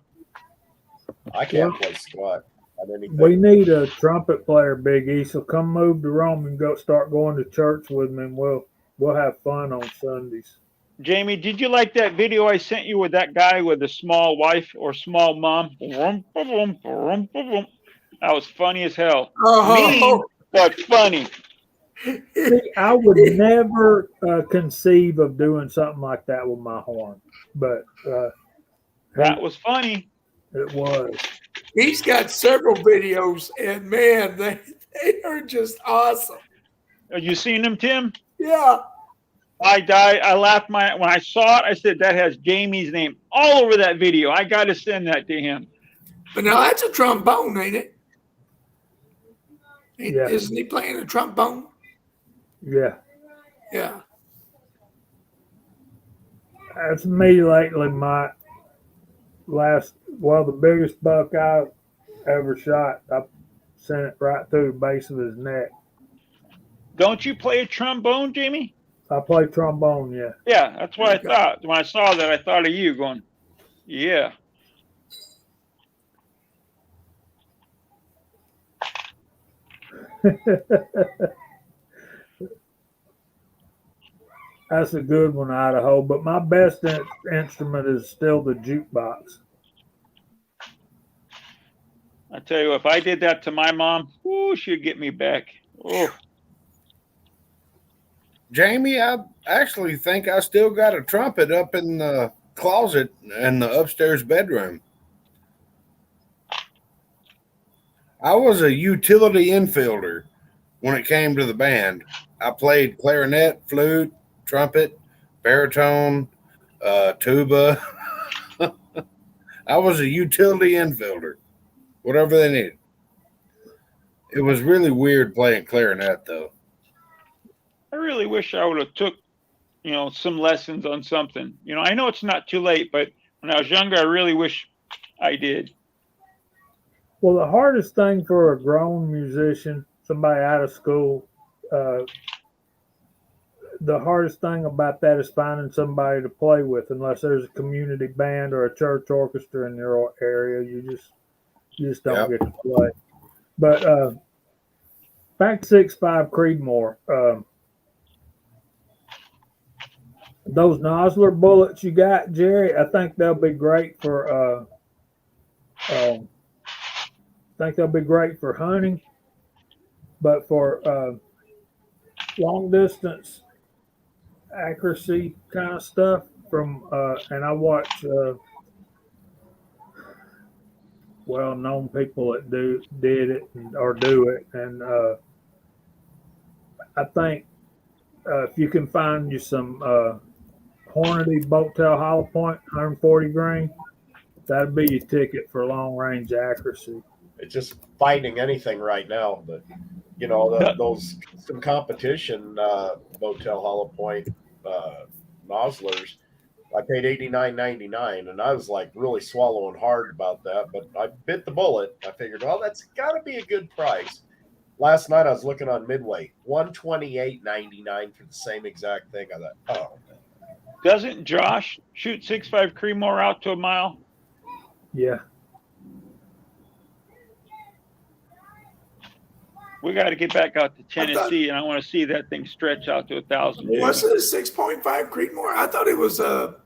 I can't play squat on anything. We need a trumpet player, Big E. So come move to Rome and start going to church with me, and we'll have fun on Sundays. Jamie, did you like that video I sent you with that guy with a small wife or small mom? That was funny as hell. Oh. Mean, but funny. See, I would never conceive of doing something like that with my horn, but That was funny. it was. He's got several videos, and man, they are just awesome. Have you seen him, Tim? Yeah. I died. I laughed when I saw it. I said that has Jamie's name all over that video. I got to send that to him. But now that's a trombone, ain't it? Yeah. Isn't he playing a trombone? Yeah. Yeah. That's me lately. My the biggest buck I ever shot, I sent it right through the base of his neck. Don't you play a trombone, Jamie? I play trombone, yeah. Yeah, that's what I thought. When I saw that, I thought of you going, yeah. That's a good one, Idaho. But my best instrument is still the jukebox. I tell you, if I did that to my mom, she'd get me back. Oh, Jamie, I actually think I still got a trumpet up in the closet in the upstairs bedroom. I was a utility infielder when it came to the band. I played clarinet, flute, trumpet, baritone, tuba. I was a utility infielder, whatever they needed. It was really weird playing clarinet, though. I really wish I would have took, some lessons on something. I know it's not too late, but when I was younger, I really wish I did. Well, the hardest thing for a grown musician, somebody out of school, the hardest thing about that is finding somebody to play with. Unless there's a community band or a church orchestra in your area, you just don't get to play. But back to 6.5 Creedmoor, those Nosler bullets you got, Jerry, I think they'll be great for hunting, but for long distance accuracy kind of stuff and I watch well-known people that did it or do it, and I think if you can find you some Hornady Boattail Hollow Point 140 grain, that'd be your ticket for long range accuracy. It's just finding anything right now, but those some competition Boattail Hollow Point nozzlers, I paid $89.99, and I was like really swallowing hard about that, but I bit the bullet. I figured, well, that's got to be a good price. Last night I was looking on Midway, $128.99 for the same exact thing. I thought, oh. Doesn't Josh shoot 6.5 Creedmoor out to a mile? Yeah. We got to get back out to Tennessee, and I want to see that thing stretch out to 1,000. Was it a 6.5 Creedmoor? I thought it was a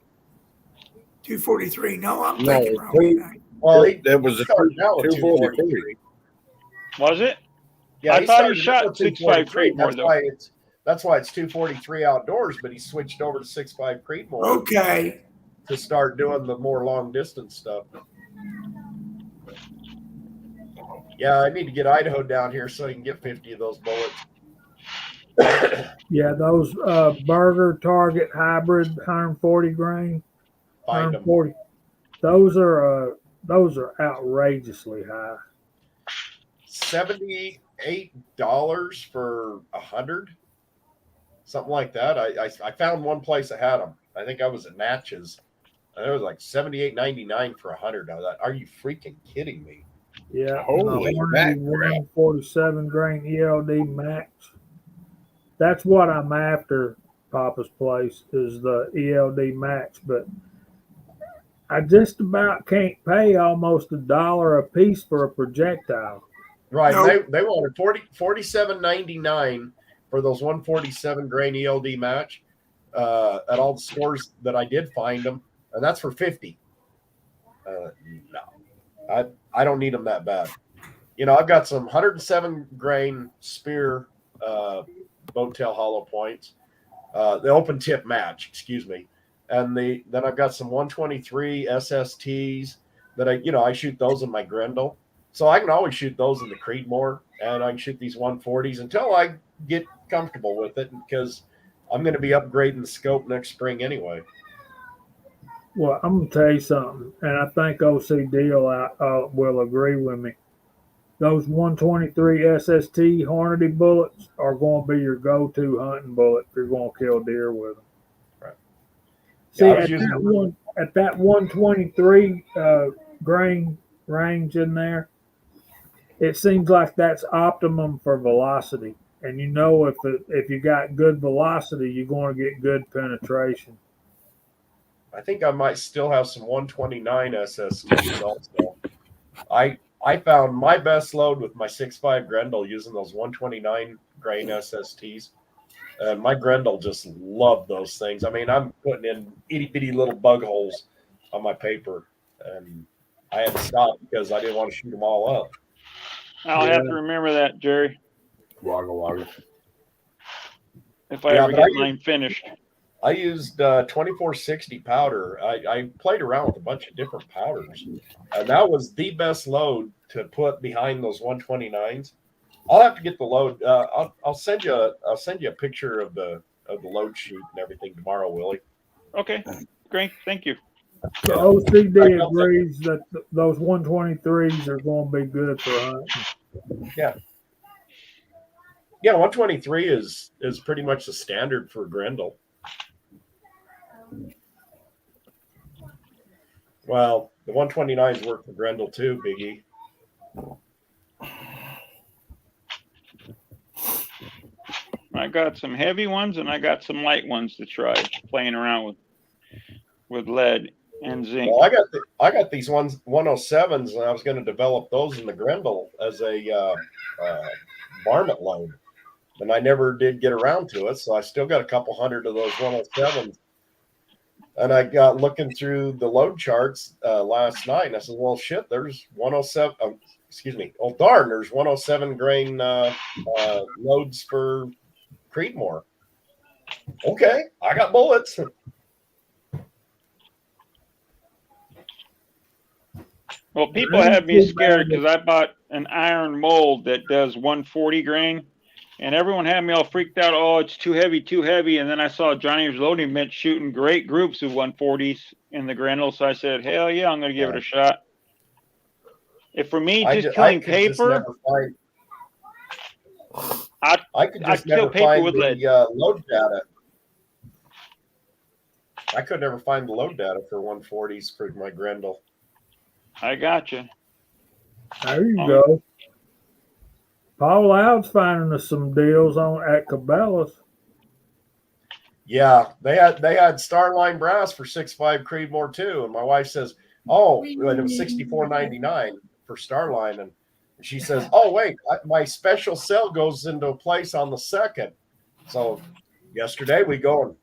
243. No, I'm thinking wrong. Well, it was a 243. Was it? Yeah, I thought he shot 6.5 Creedmoor, though. That's why it's 243 outdoors, but he switched over to 6.5 Creedmoor. Okay. To start doing the more long distance stuff. Yeah, I need to get Idaho down here so I can get 50 of those bullets. Yeah, those Burger Target hybrid 140 grain. Find them. Those are outrageously high. $78 for 100, something like that. I found one place that had them. I think I was at Natchez, and it was like $78.99 for 100. I thought, are you freaking kidding me? Yeah, holy crap! 147 grain ELD max. That's what I'm after. Papa's place is the ELD max, but I just about can't pay almost $1 a piece for a projectile. Right. Nope. They wanted $47.99 for those 147 grain ELD match at all the stores that I did find them, and that's for 50. No, I don't need them that bad. I've got some 107 grain spear boat tail hollow points, the open tip match, excuse me. And then I've got some 123 SSTs that I shoot those in my Grendel. So I can always shoot those in the Creedmoor, and I can shoot these 140s until I get comfortable with it, because I'm going to be upgrading the scope next spring anyway. Well, I'm gonna tell you something, and I think OCD will agree with me. Those 123 SST Hornady bullets are going to be your go-to hunting bullet if you're going to kill deer with them. Right. See, Yeah, at that 123 grain range in there, it seems like that's optimum for velocity. And if you got good velocity, you're going to get good penetration. I think I might still have some 129 SSTs also. I found my best load with my 6.5 Grendel using those 129 grain SSTs. And my Grendel just loved those things. I mean, I'm putting in itty bitty little bug holes on my paper, and I had to stop because I didn't want to shoot them all up. I'll have to remember that, Jerry, Wagga wagga. if I ever get mine finished. I used 2460 powder. I played around with a bunch of different powders, and that was the best load to put behind those 129s. I'll have to get the load. I'll send you a picture of the load sheet and everything tomorrow, Willie. Okay, great, thank you. So OCD agrees that those 123s are going to be good for hunting. Yeah. Yeah, 123 is pretty much the standard for Grendel. Well, the 129s work for Grendel too, Biggie. I got some heavy ones and I got some light ones to try playing around with lead and zinc. Well, I got these 107s, and I was going to develop those in the Grendel as a varmint load, and I never did get around to it. So I still got a couple hundred of those 107s. And I got looking through the load charts last night, and I said, "Well, shit, there's 107. Excuse me. Oh, darn, there's 107 grain loads for Creedmoor." Okay, I got bullets. Well, people have me scared because I bought an iron mold that does 140 grain, and everyone had me all freaked out. Oh, it's too heavy. And then I saw Johnny's Loading Bench shooting great groups of 140s in the Grendel, so I said, hell yeah, I'm going to give it a shot. If for me, just killing paper, I could just kill never paper find with the lead. Load data. I could never find the load data for 140s for my Grendel. I got you. There you go. Paul Loud's finding us some deals at Cabela's. Yeah, they had Starline brass for 6.5 Creedmoor too, and my wife says, "Oh, it was $64.99 for Starline," and she says, "Oh wait, my special sale goes into place on the 2nd." So yesterday we go and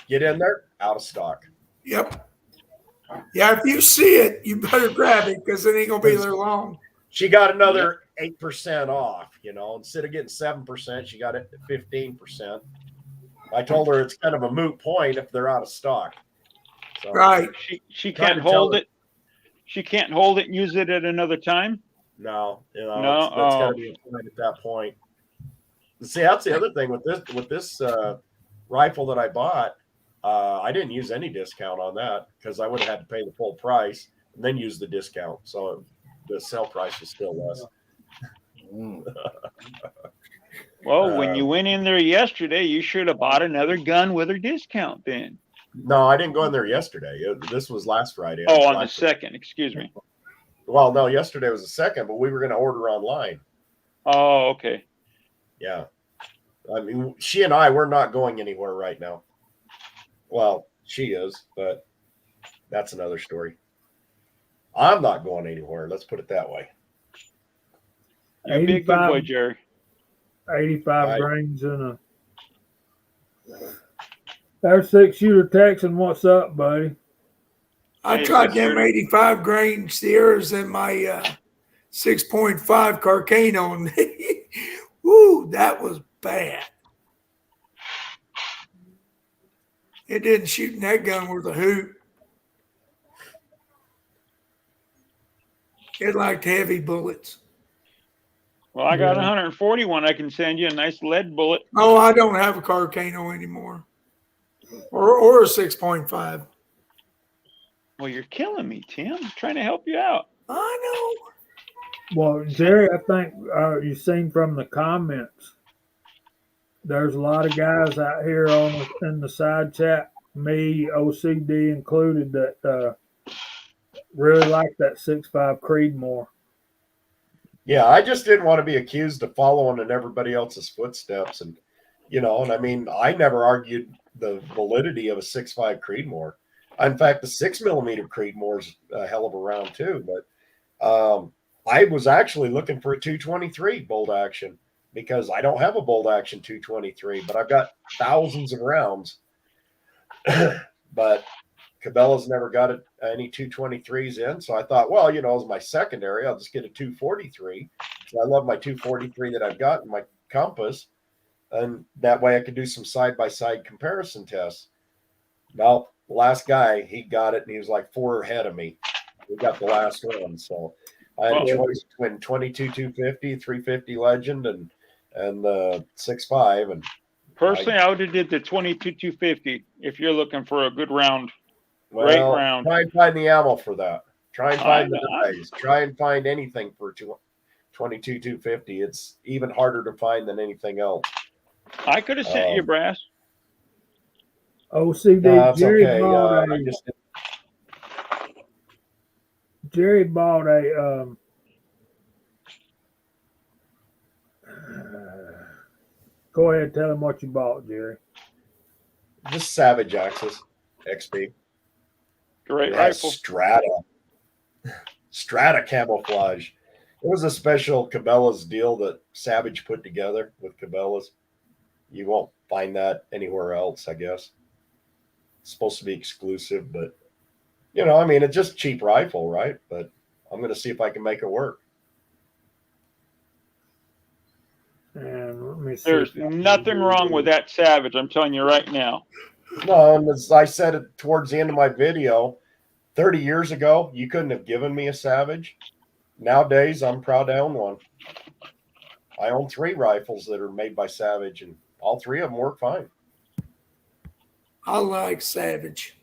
get in there, out of stock. Yep. Yeah, if you see it, you better grab it because it ain't gonna be there long. She got another 8% off. Instead of getting 7%, she got it at 15%. I told her it's kind of a moot point if they're out of stock. So, Right. She can't hold it. She can't hold it and use it at another time. No, No? that's got to be a point at that point. See, that's the other thing with this rifle that I bought. I didn't use any discount on that because I would have had to pay the full price and then use the discount. So the sale price is still less. Well, when you went in there yesterday, you should have bought another gun with her discount then. No, I didn't go in there yesterday. This was last Friday. Oh, on the 2nd, excuse me. Well, no, yesterday was the 2nd, but we were going to order online. Oh, okay. Yeah. I mean, she and I, we're not going anywhere right now. Well, she is, but that's another story. I'm not going anywhere. Let's put it that way. You'd be a good boy, Jerry. 85 grains in There's 6-shooter Texan. What's up, buddy? I tried them 85 grain Sierras in my 6.5 Carcano, and woo, that was bad. It didn't shoot in that gun worth a hoot. It liked heavy bullets. Well, I got Yeah. 141. I can send you a nice lead bullet. Oh, I don't have a Carcano anymore, or a 6.5. Well, you're killing me, Tim. I'm trying to help you out. I Well, Jerry, I think you've seen from the comments. There's a lot of guys out here in the side chat, me, OCD included, that really like that 6.5 Creedmoor. Yeah, I just didn't want to be accused of following in everybody else's footsteps, and I mean, I never argued the validity of a 6.5 Creedmoor. In fact, the 6mm Creedmoor is a hell of a round too. But I was actually looking for a 223 bolt action because I don't have a bolt action 223, but I've got thousands of rounds. But Cabela's never got any 223s in, so I thought, well, as my secondary, I'll just get a 243. So I love my 243 that I've got in my compass, and that way I could do some side-by-side comparison tests. Now, the last guy, he got it, and he was like 4 ahead of me. We got the last one, so I had a choice between 22 250, 350 Legend, and the 6.5. And personally, I would have did the 22 250 if you're looking for a good round. Well, great round. Try and find the ammo for that. Try and find the dies. Try and find anything for 22 250. It's even harder to find than anything else. I could have sent you brass. OCD, No, Jerry okay. bought Jerry bought a go ahead, tell him what you bought, Jerry. Just Savage Axis XP. Great It rifle. has Strata camouflage. It was a special Cabela's deal that Savage put together with Cabela's. You won't find that anywhere else, I guess. It's supposed to be exclusive, but I mean, it's just a cheap rifle, right? But I'm going to see if I can make it work. And let me see. There's nothing wrong with that Savage. I'm telling you right now. No, and as I said it towards the end of my video, 30 years ago, you couldn't have given me a Savage. Nowadays, I'm proud to own one. I own 3 rifles that are made by Savage, and all 3 of them work fine. I like Savage.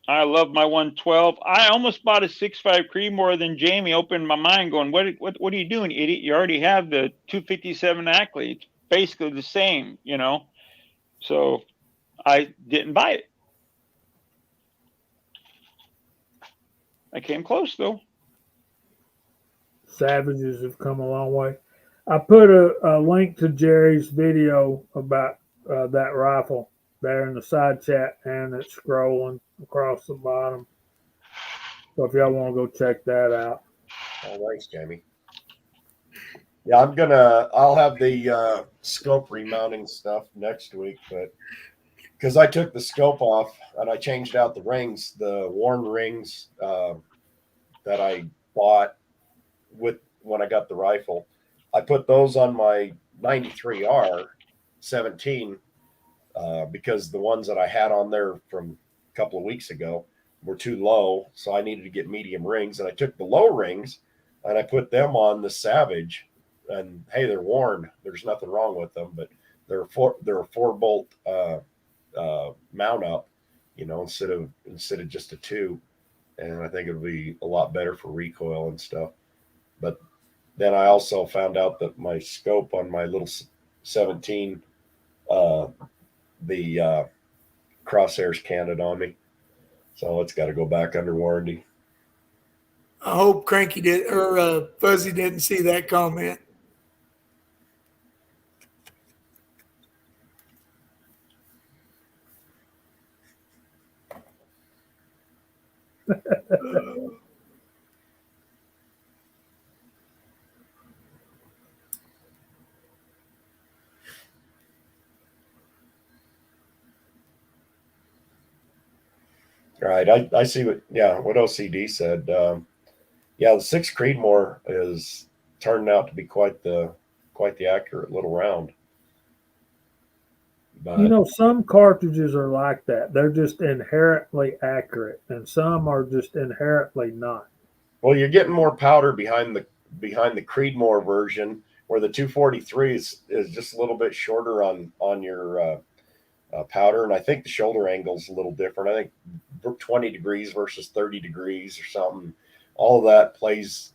I love my 112. I almost bought a 6.5 Creedmoor. Than Jamie opened my mind going, what are you doing, idiot? You already have the 257 Ackley. It's basically the same, So I didn't buy it. I came close, though. Savages have come a long way. I put a link to Jerry's video about that rifle there in the side chat, and it's scrolling across the bottom. So if y'all want to go check that out. Oh, thanks, Jamie. Yeah, I'll have the scope remounting stuff next week, but because I took the scope off and I changed out the rings, the worn rings that I bought when I got the rifle, I put those on my 93R 17 because the ones that I had on there from a couple of weeks ago were too low, so I needed to get medium rings, and I took the low rings and I put them on the Savage, and hey, they're worn. There's nothing wrong with them, but they're a 4-bolt mount up, instead of just a 2, and I think it'll be a lot better for recoil and stuff. But then I also found out that my scope on my little 17, the crosshairs canted on me, so it's got to go back under warranty. I hope Cranky did or Fuzzy didn't see that comment. Right. I see what OCD said. Yeah, the 6 Creedmoor is turned out to be quite the accurate little round. But You know, some cartridges are like that. They're just inherently accurate, and some are just inherently not. well, you're getting more powder behind the Creedmoor version, where the 243 is just a little bit shorter on your powder, and I think the shoulder angle is a little different. I think 20 degrees versus 30 degrees or something. All of that plays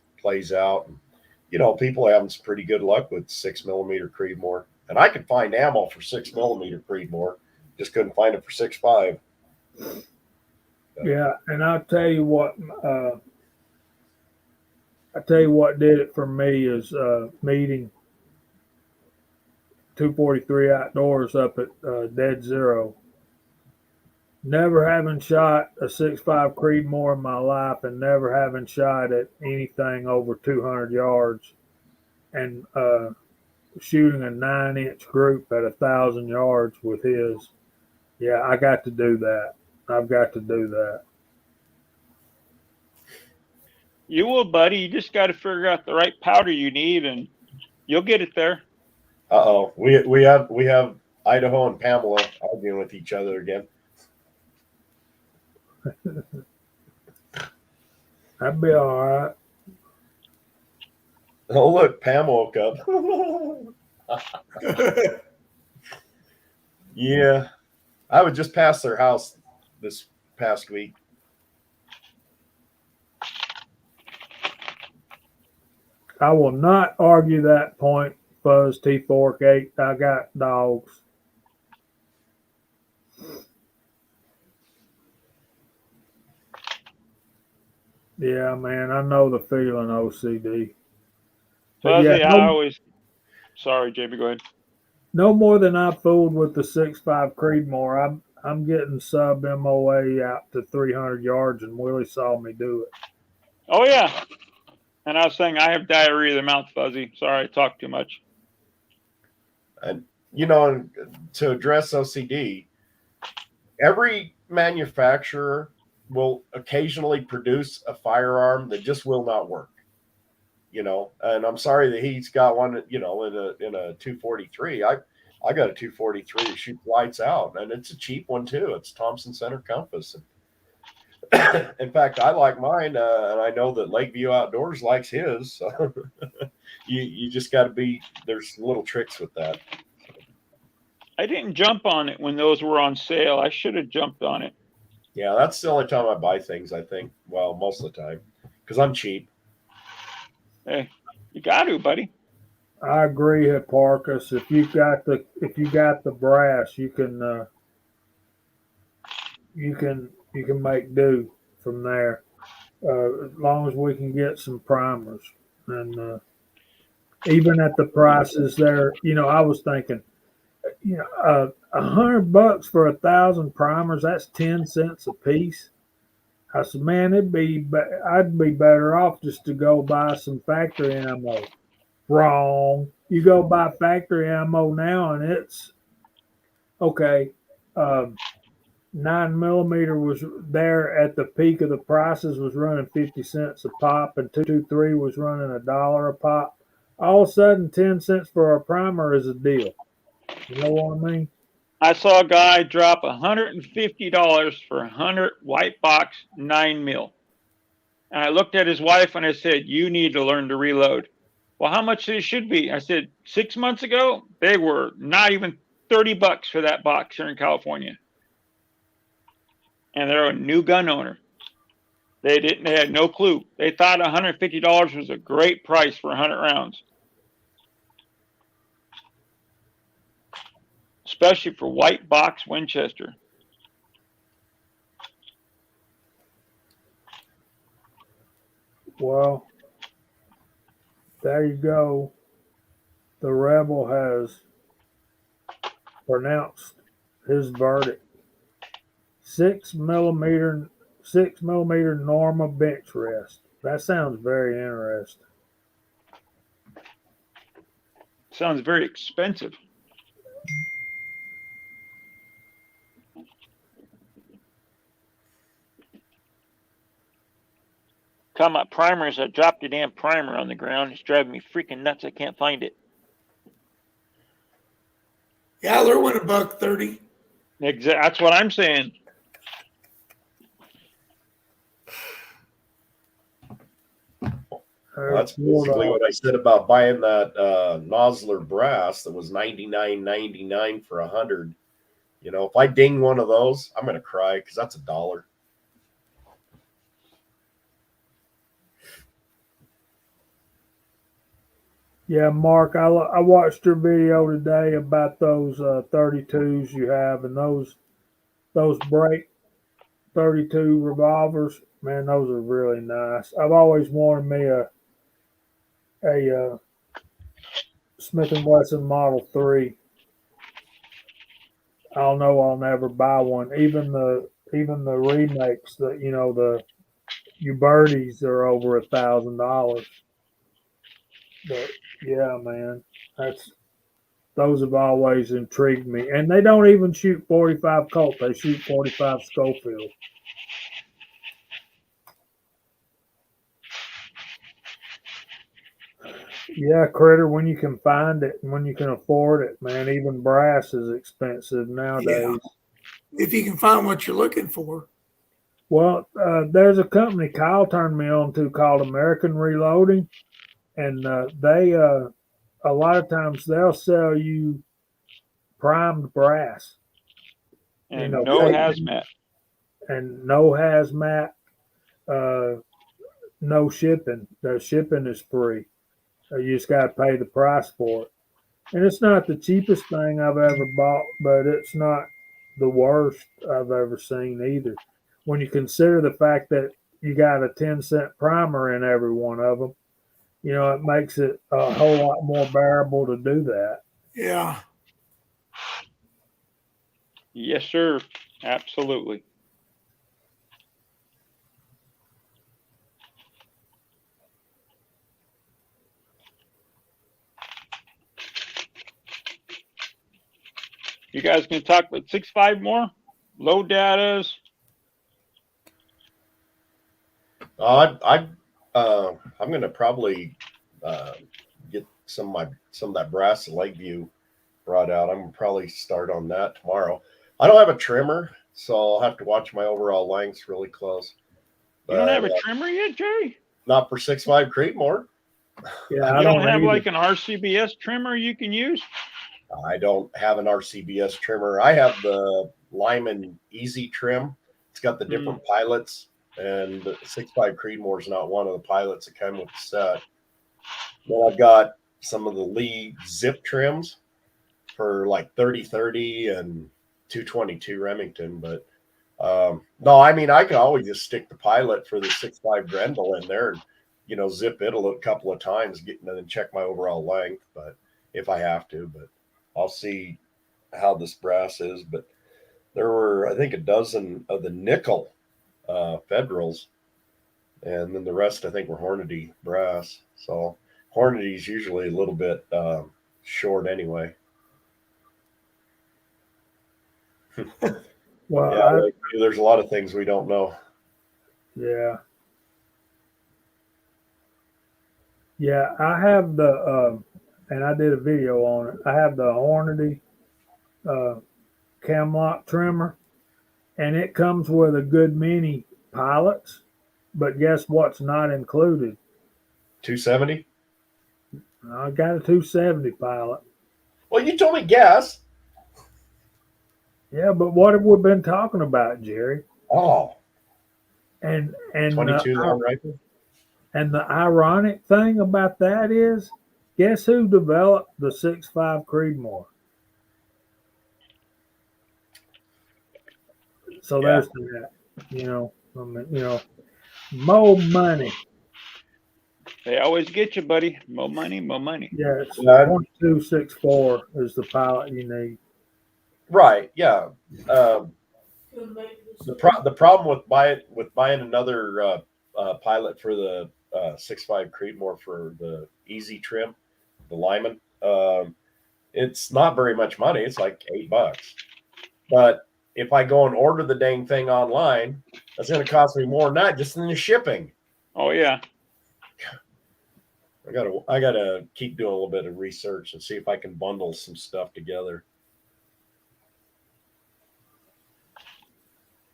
out. You know, people are having some pretty good luck with 6mm Creedmoor, and I could find ammo for 6mm Creedmoor, just couldn't find it for 6.5. Yeah, and I'll tell you what. I tell you what did it for me is meeting 243 outdoors up at Dead Zero. Never having shot a 6.5 Creedmoor in my life, and never having shot at anything over 200 yards, and shooting a 9-inch group at 1,000 yards with his. Yeah, I got to do that. I've got to do that. You will, buddy. You just got to figure out the right powder you need, and you'll get it there. Uh-oh. We have Idaho and Pamela arguing with each other again. That'd be all right. Oh, look, Pam woke up. Yeah. I would just pass their house this past week. I will not argue that point, Fuzz T Fork 8. I got dogs. Yeah, man, I know the feeling, OCD. But Fuzzy, yeah, I always. Sorry, JB, go ahead. no more than I fooled with the 6.5 Creedmoor. I'm getting sub MOA out to 300 yards, and Willie saw me do it. Oh, yeah. And I was saying I have diarrhea of the mouth, Fuzzy. Sorry, I talked too much. And, you know, to address OCD, every manufacturer will occasionally produce a firearm that just will not work. You know, and I'm sorry that he's got one, you know, in a 243. I got a 243 that shoots lights out, and it's a cheap one too. It's Thompson Center Compass. In fact, I like mine, and I know that Lakeview Outdoors likes his. So you just got to be. There's little tricks with that. I didn't jump on it when those were on sale. I should have jumped on it. Yeah, that's the only time I buy things. I think. Well, most of the time, because I'm cheap. Hey, you got to, buddy. I agree, Hipparchus. If you got the brass, you can make do from there. As long as we can get some primers, and even at the prices there, you know, I was thinking, you know, $100 for 1,000 primers, that's 10 cents a piece. I said, man, I'd be better off just to go buy some factory ammo. Wrong. You go buy factory ammo now, and it's okay. 9mm was there at the peak of the prices, was running 50 cents a pop, and 223 was running $1 a pop. All of a sudden, 10 cents for a primer is a deal. You know what I mean? I saw a guy drop $150 for 100 white box 9mm. And I looked at his wife and I said, "You need to learn to reload." Well, how much it should be? I said, 6 months ago, they were not even $30 for that box here in California. And they're a new gun owner. They had no clue. They thought $150 was a great price for 100 rounds. Especially for white box Winchester. Well, there you go. The rebel has pronounced his verdict. 6mm Norma bench rest. That sounds very interesting. Sounds very expensive. got my primers. I dropped the damn primer on the ground. It's driving me freaking nuts. I can't find it. Yeah, they're winning $130. That's what I'm saying. That's basically what I said about buying that Nosler brass that was $99.99 for 100. You know, if I ding one of those, I'm gonna cry because that's $1. Yeah, Mark, I watched your video today about those 32s you have and those break 32 revolvers. Man, those are really nice. I've always wanted me a Smith and Wesson Model 3. I'll know I'll never buy one. Even the remakes, the Ubertis are over $1,000. But yeah, man, those have always intrigued me. And they don't even shoot 45 Colt; they shoot 45 Schofield. Yeah, Critter, when you can find it and when you can afford it, man. Even brass is expensive nowadays. Yeah. If you can find what you're looking for. Well, there's a company Kyle turned me on to called American Reloading, and they a lot of times they'll sell you primed brass. And no hazmat. And no hazmat, no shipping. The shipping is free. You just got to pay the price for it. And it's not the cheapest thing I've ever bought, but it's not the worst I've ever seen either. When you consider the fact that you got a 10-cent primer in every one of them, it makes it a whole lot more bearable to do that. Yeah. Yes, sir. Absolutely. You guys can talk about 6.5 more? Low datas? I'm going to probably get some of that brass Lakeview brought out. I'm going to probably start on that tomorrow. I don't have a trimmer, so I'll have to watch my overall lengths really close. You don't have a trimmer yet, Jerry? Not for 6.5 Creedmoor. Yeah, you don't have like an RCBS trimmer you can use? I don't have an RCBS trimmer. I have the Lyman Easy trim. It's got the different pilots, and the 6.5 Creedmoor is not one of the pilots that come with the set. Then I've got some of the Lee zip trims for like 30-30 and 222 Remington. But no, I mean, I can always just stick the pilot for the 6.5 Grendel in there and, zip it a couple of times, and then check my overall length. But if I have to, but I'll see how this brass is. But there were, I think, a dozen of the nickel Federals, and then the rest, I think, were Hornady brass. So Hornady's usually a little bit short anyway. Well, there's a lot of things we don't know. Yeah. Yeah, I have the and I did a video on it. I have the Hornady Camlock trimmer, and it comes with a good many pilots. But guess what's not included? 270? I got a 270 pilot. Well, you told me gas. Yeah, but what have we been talking about, Jerry? Oh. And 22 long rifle. And the ironic thing about that is, guess who developed the 6.5 Creedmoor? So there's that. More money. They always get you, buddy. More money, more money. Yeah, it's 2264 is the pilot you need. Right. Yeah. The problem with buying another pilot for the 6.5 Creedmoor for the easy trim, the Lyman, it's not very much money. It's like $8. But if I go and order the dang thing online, that's going to cost me more than that just in the shipping. Oh yeah. I gotta keep doing a little bit of research and see if I can bundle some stuff together.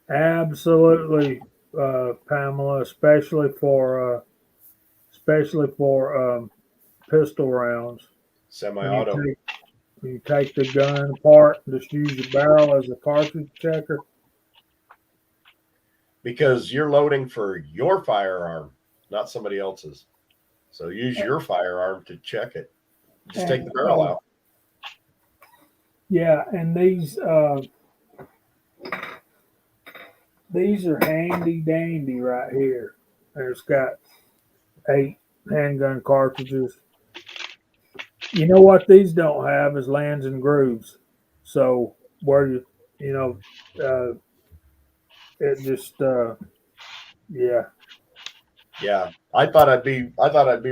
Absolutely, Pamela, especially for pistol rounds. Semi-auto. When you take the gun apart and just use the barrel as a cartridge checker. Because you're loading for your firearm, not somebody else's. So use your firearm to check it. Just take the barrel out. Yeah, and these are handy dandy right here. There's got 8 handgun cartridges. You know what these don't have is lands and grooves. So where it just yeah. Yeah, I thought I'd be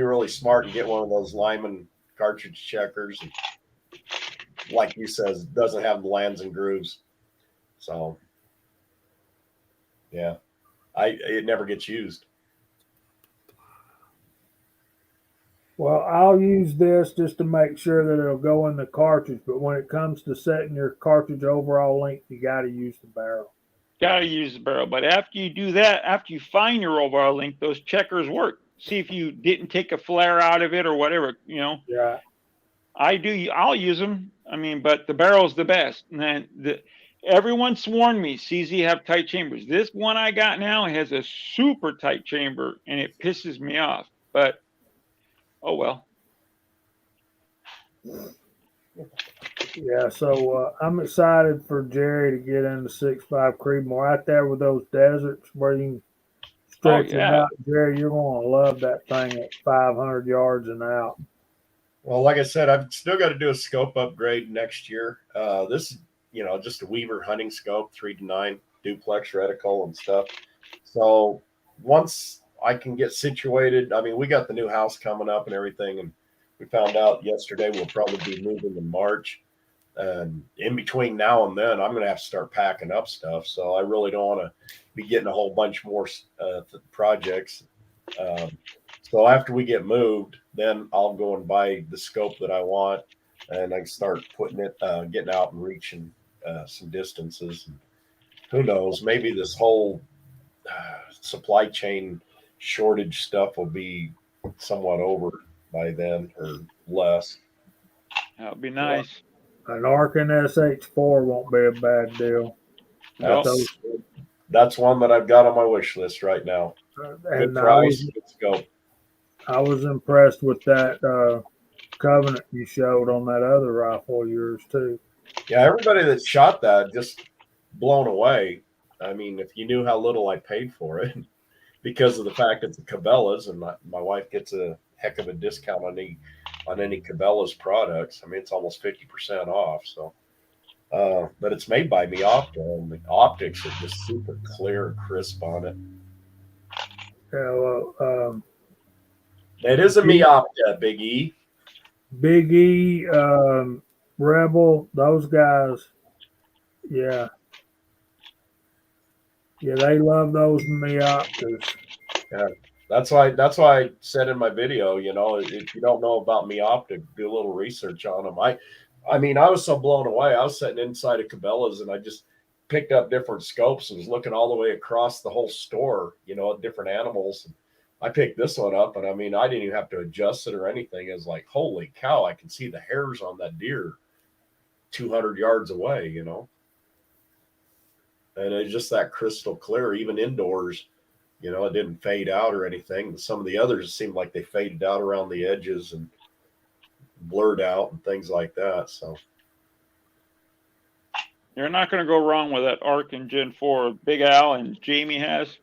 really smart and get one of those Lyman cartridge checkers. And, like you says, doesn't have the lands and grooves. So yeah, it never gets used. Well, I'll use this just to make sure that it'll go in the cartridge. But when it comes to setting your cartridge overall length, you got to use the barrel. Got to use the barrel. But after you do that, after you find your overall length, those checkers work. See if you didn't take a flare out of it or whatever, Yeah. I'll use them. I mean, but the barrel's the best. And then everyone's warned me, CZ have tight chambers. This one I got now has a super tight chamber, and it pisses me off. But oh well. Yeah, so I'm excited for Jerry to get into 6.5 Creedmoor out there with those deserts where you can stretch it out. Jerry, you're going to love that thing at 500 yards and out. Well, like I said, I've still got to do a scope upgrade next year. This is, just a Weaver hunting scope, 3-9 duplex reticle and stuff. So once I can get situated, I mean, we got the new house coming up and everything, and we found out yesterday we'll probably be moving in March. And in between now and then, I'm going to have to start packing up stuff. So I really don't want to be getting a whole bunch more projects. So after we get moved, then I'll go and buy the scope that I want, and I can start putting it, getting out and reaching some distances. And who knows? Maybe this whole supply chain shortage stuff will be somewhat over by then or less. That would be nice. An Arkin SH4 won't be a bad deal. That's one that I've got on my wish list right now. Good price, good scope. I was impressed with that Covenant you showed on that other rifle of yours too. Yeah, everybody that shot that just blown away. I mean, if you knew how little I paid for it, because of the fact it's a Cabela's, and my wife gets a heck of a discount on any Cabela's products. I mean, it's almost 50% off. So, but it's made by Miopta, and the optics are just super clear and crisp on it. Yeah, well, it is a Miopta, Big E. Big E, Rebel, those guys, yeah, they love those Mioptas. Yeah, that's why I said in my video, if you don't know about Miopta, do a little research on them. I mean, I was so blown away. I was sitting inside of Cabela's, and I just picked up different scopes and was looking all the way across the whole store, at different animals. And I picked this one up, and I mean, I didn't even have to adjust it or anything. It was like, holy cow, I can see the hairs on that deer 200 yards away, And it's just that crystal clear, even indoors, it didn't fade out or anything. But some of the others, it seemed like they faded out around the edges and blurred out and things like that. So you're not going to go wrong with that Arkin Gen 4 Big Al and Jamie has.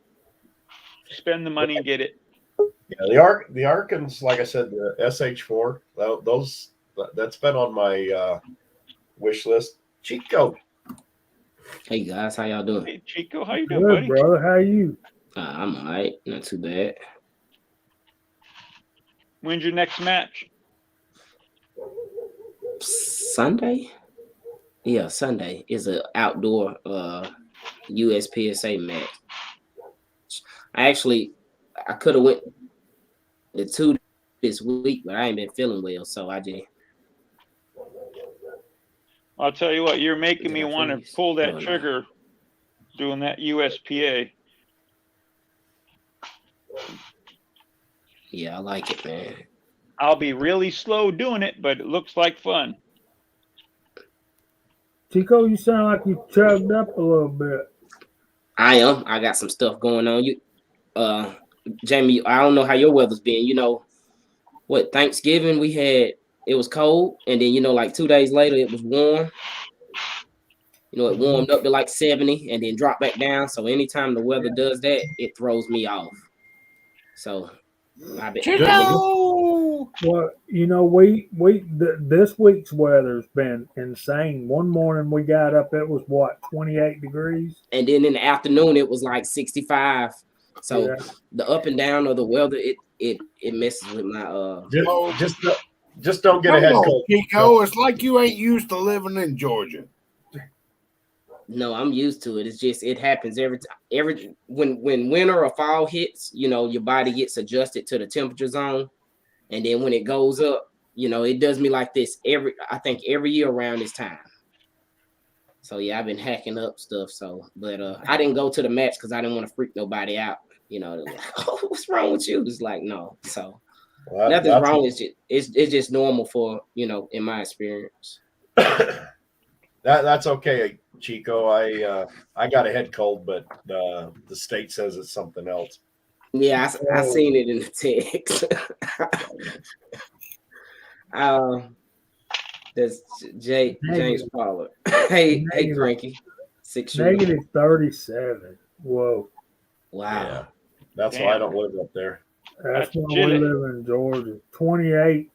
Spend the money and get it. Yeah, the Arkins, like I said, the SH4, that's been on my wish list. Chico. Hey guys, how y'all doing? Hey Chico, how you doing, Good, buddy? brother. How are you? I'm all right, not too bad. When's your next match? Sunday? Yeah, Sunday is an outdoor USPSA match. I I could have went the 2 this week, but I ain't been feeling well, so I just. I'll tell you what, you're making Did me I want to freeze? pull that No. trigger doing that USPA. Yeah, I like it, man. I'll be really slow doing it, but it looks like fun. Chico, you sound like you chugged up a little bit. I am. I got some stuff going on. Jamie, I don't know how your weather's been. What Thanksgiving we had, it was cold, and then like 2 days later it was warm. It warmed up to like 70 and then dropped back down. So anytime the weather does that, it throws me off. So I've been Well, this week's weather's been insane. One morning we got up, it was what, 28 degrees? and then in the afternoon it was like 65. So Yeah. the up and down of the weather, it messes with my Just don't get a head cold. Chico, it's like you ain't used to living in Georgia. No, I'm used to it. It's just it happens every time. When winter or fall hits, your body gets adjusted to the temperature zone, and then when it goes up, it does me like this I think every year around this time. So yeah, I've been hacking up stuff. So, but I didn't go to the match because I didn't want to freak nobody out. Like, oh, what's wrong with you? It's like no. So nothing's wrong. It's just normal for in my experience. That's okay, Chico. I got a head cold, but the state says it's something else. Yeah, I seen it in the text. That's James Pollard. Hey, Cranky. Negative 37. Whoa. Wow. Yeah, that's why I don't live up there. That's why we live in Georgia. 28.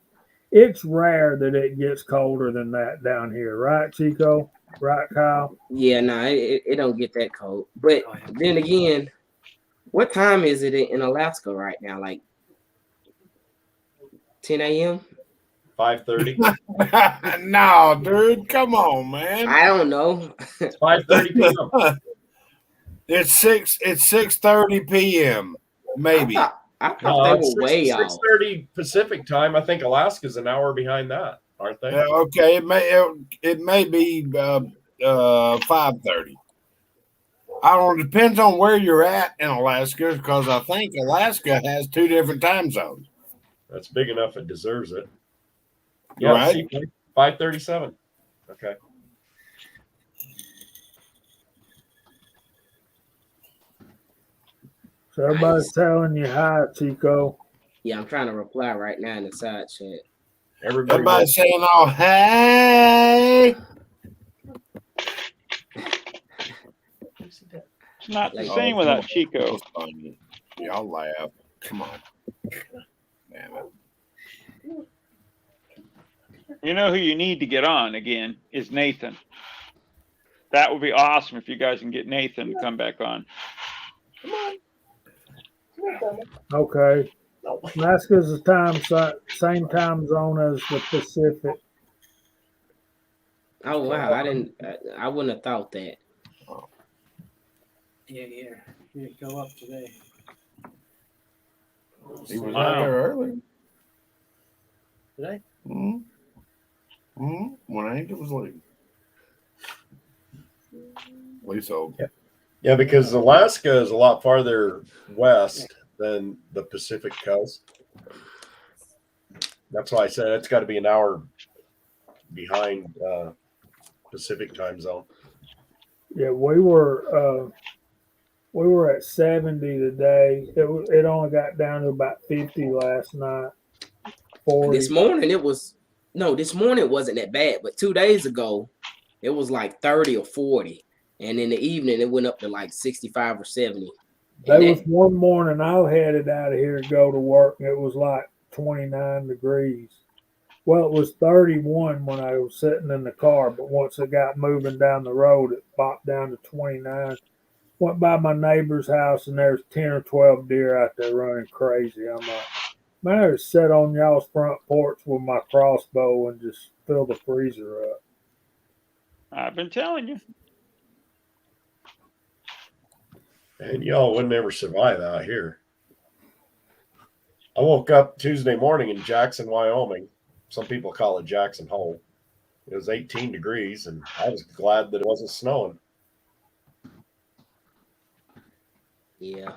It's rare that it gets colder than that down here, right, Chico? Right, Kyle? Yeah, no, it don't get that cold. But then again, what time is it in Alaska right now? Like 10 a.m.? 5:30. No, dude, come on, man. I don't know. It's 5:30 p.m. It's 6:30 p.m. Maybe. I thought they were way off. 6:30 Pacific time. I think Alaska's an hour behind that, aren't they? Okay, it may be 5:30. I don't. Depends on where you're at in Alaska, because I think Alaska has 2 different time zones. That's big enough. It deserves it. Yeah, Right. 5:37. Okay. So everybody's telling you hi, Chico. Yeah, I'm trying to reply right now in the side chat. Everybody's saying, "Oh, hey." It's not the same without Chico. Y'all laugh. Come on. Damn it. You know who you need to get on again is Nathan. That would be awesome if you guys can get Nathan to come back on. Okay. Alaska's the same time zone as the Pacific. Oh wow, I wouldn't have thought that. Yeah. Didn't go up today. He was out there earlier. Today? When Angel was leaving. Lisa. Yeah, because Alaska is a lot farther west than the Pacific coast. That's why I said it's got to be an hour behind Pacific time zone. Yeah, we were at 70 today. It only got down to about 50 last night. 40. This morning it wasn't that bad, but 2 days ago it was like 30 or 40, and in the evening it went up to like 65 or 70. There was one morning I headed out of here to go to work, and it was like 29 degrees. Well, it was 31 when I was sitting in the car, but once it got moving down the road, it popped down to 29. Went by my neighbor's house, and there's 10 or 12 deer out there running crazy. I'm like, man, I just sat on y'all's front porch with my crossbow and just fill the freezer up. I've been telling you. And y'all would never survive out here. I woke up Tuesday morning in Jackson, Wyoming. Some people call it Jackson Hole. It was 18 degrees, and I was glad that it wasn't snowing. Yeah.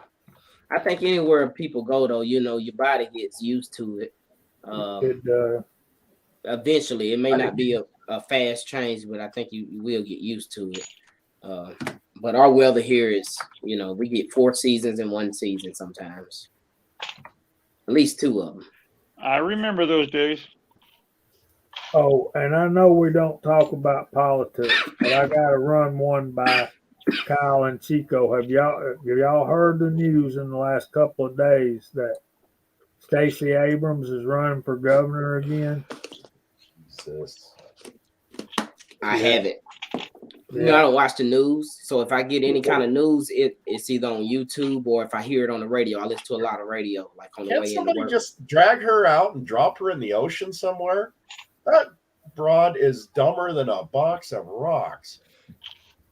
I think anywhere people go, though, you know, your body gets used to it. Eventually, it may not be a fast change, but I think you will get used to it. But our weather here is, you know, we get 4 seasons in one season sometimes. At least 2 of them. I remember those days. Oh, and I know we don't talk about politics, but I got to run one by Kyle and Chico. Have y'all heard the news in the last couple of days that Stacey Abrams is running for governor again? Jesus. I haven't. You know, I don't watch the news, so if I get any kind of news, it's either on YouTube or if I hear it on the radio. I listen to a lot of radio, like on the Can't way into somebody work. just drag her out and drop her in the ocean somewhere? That broad is dumber than a box of rocks.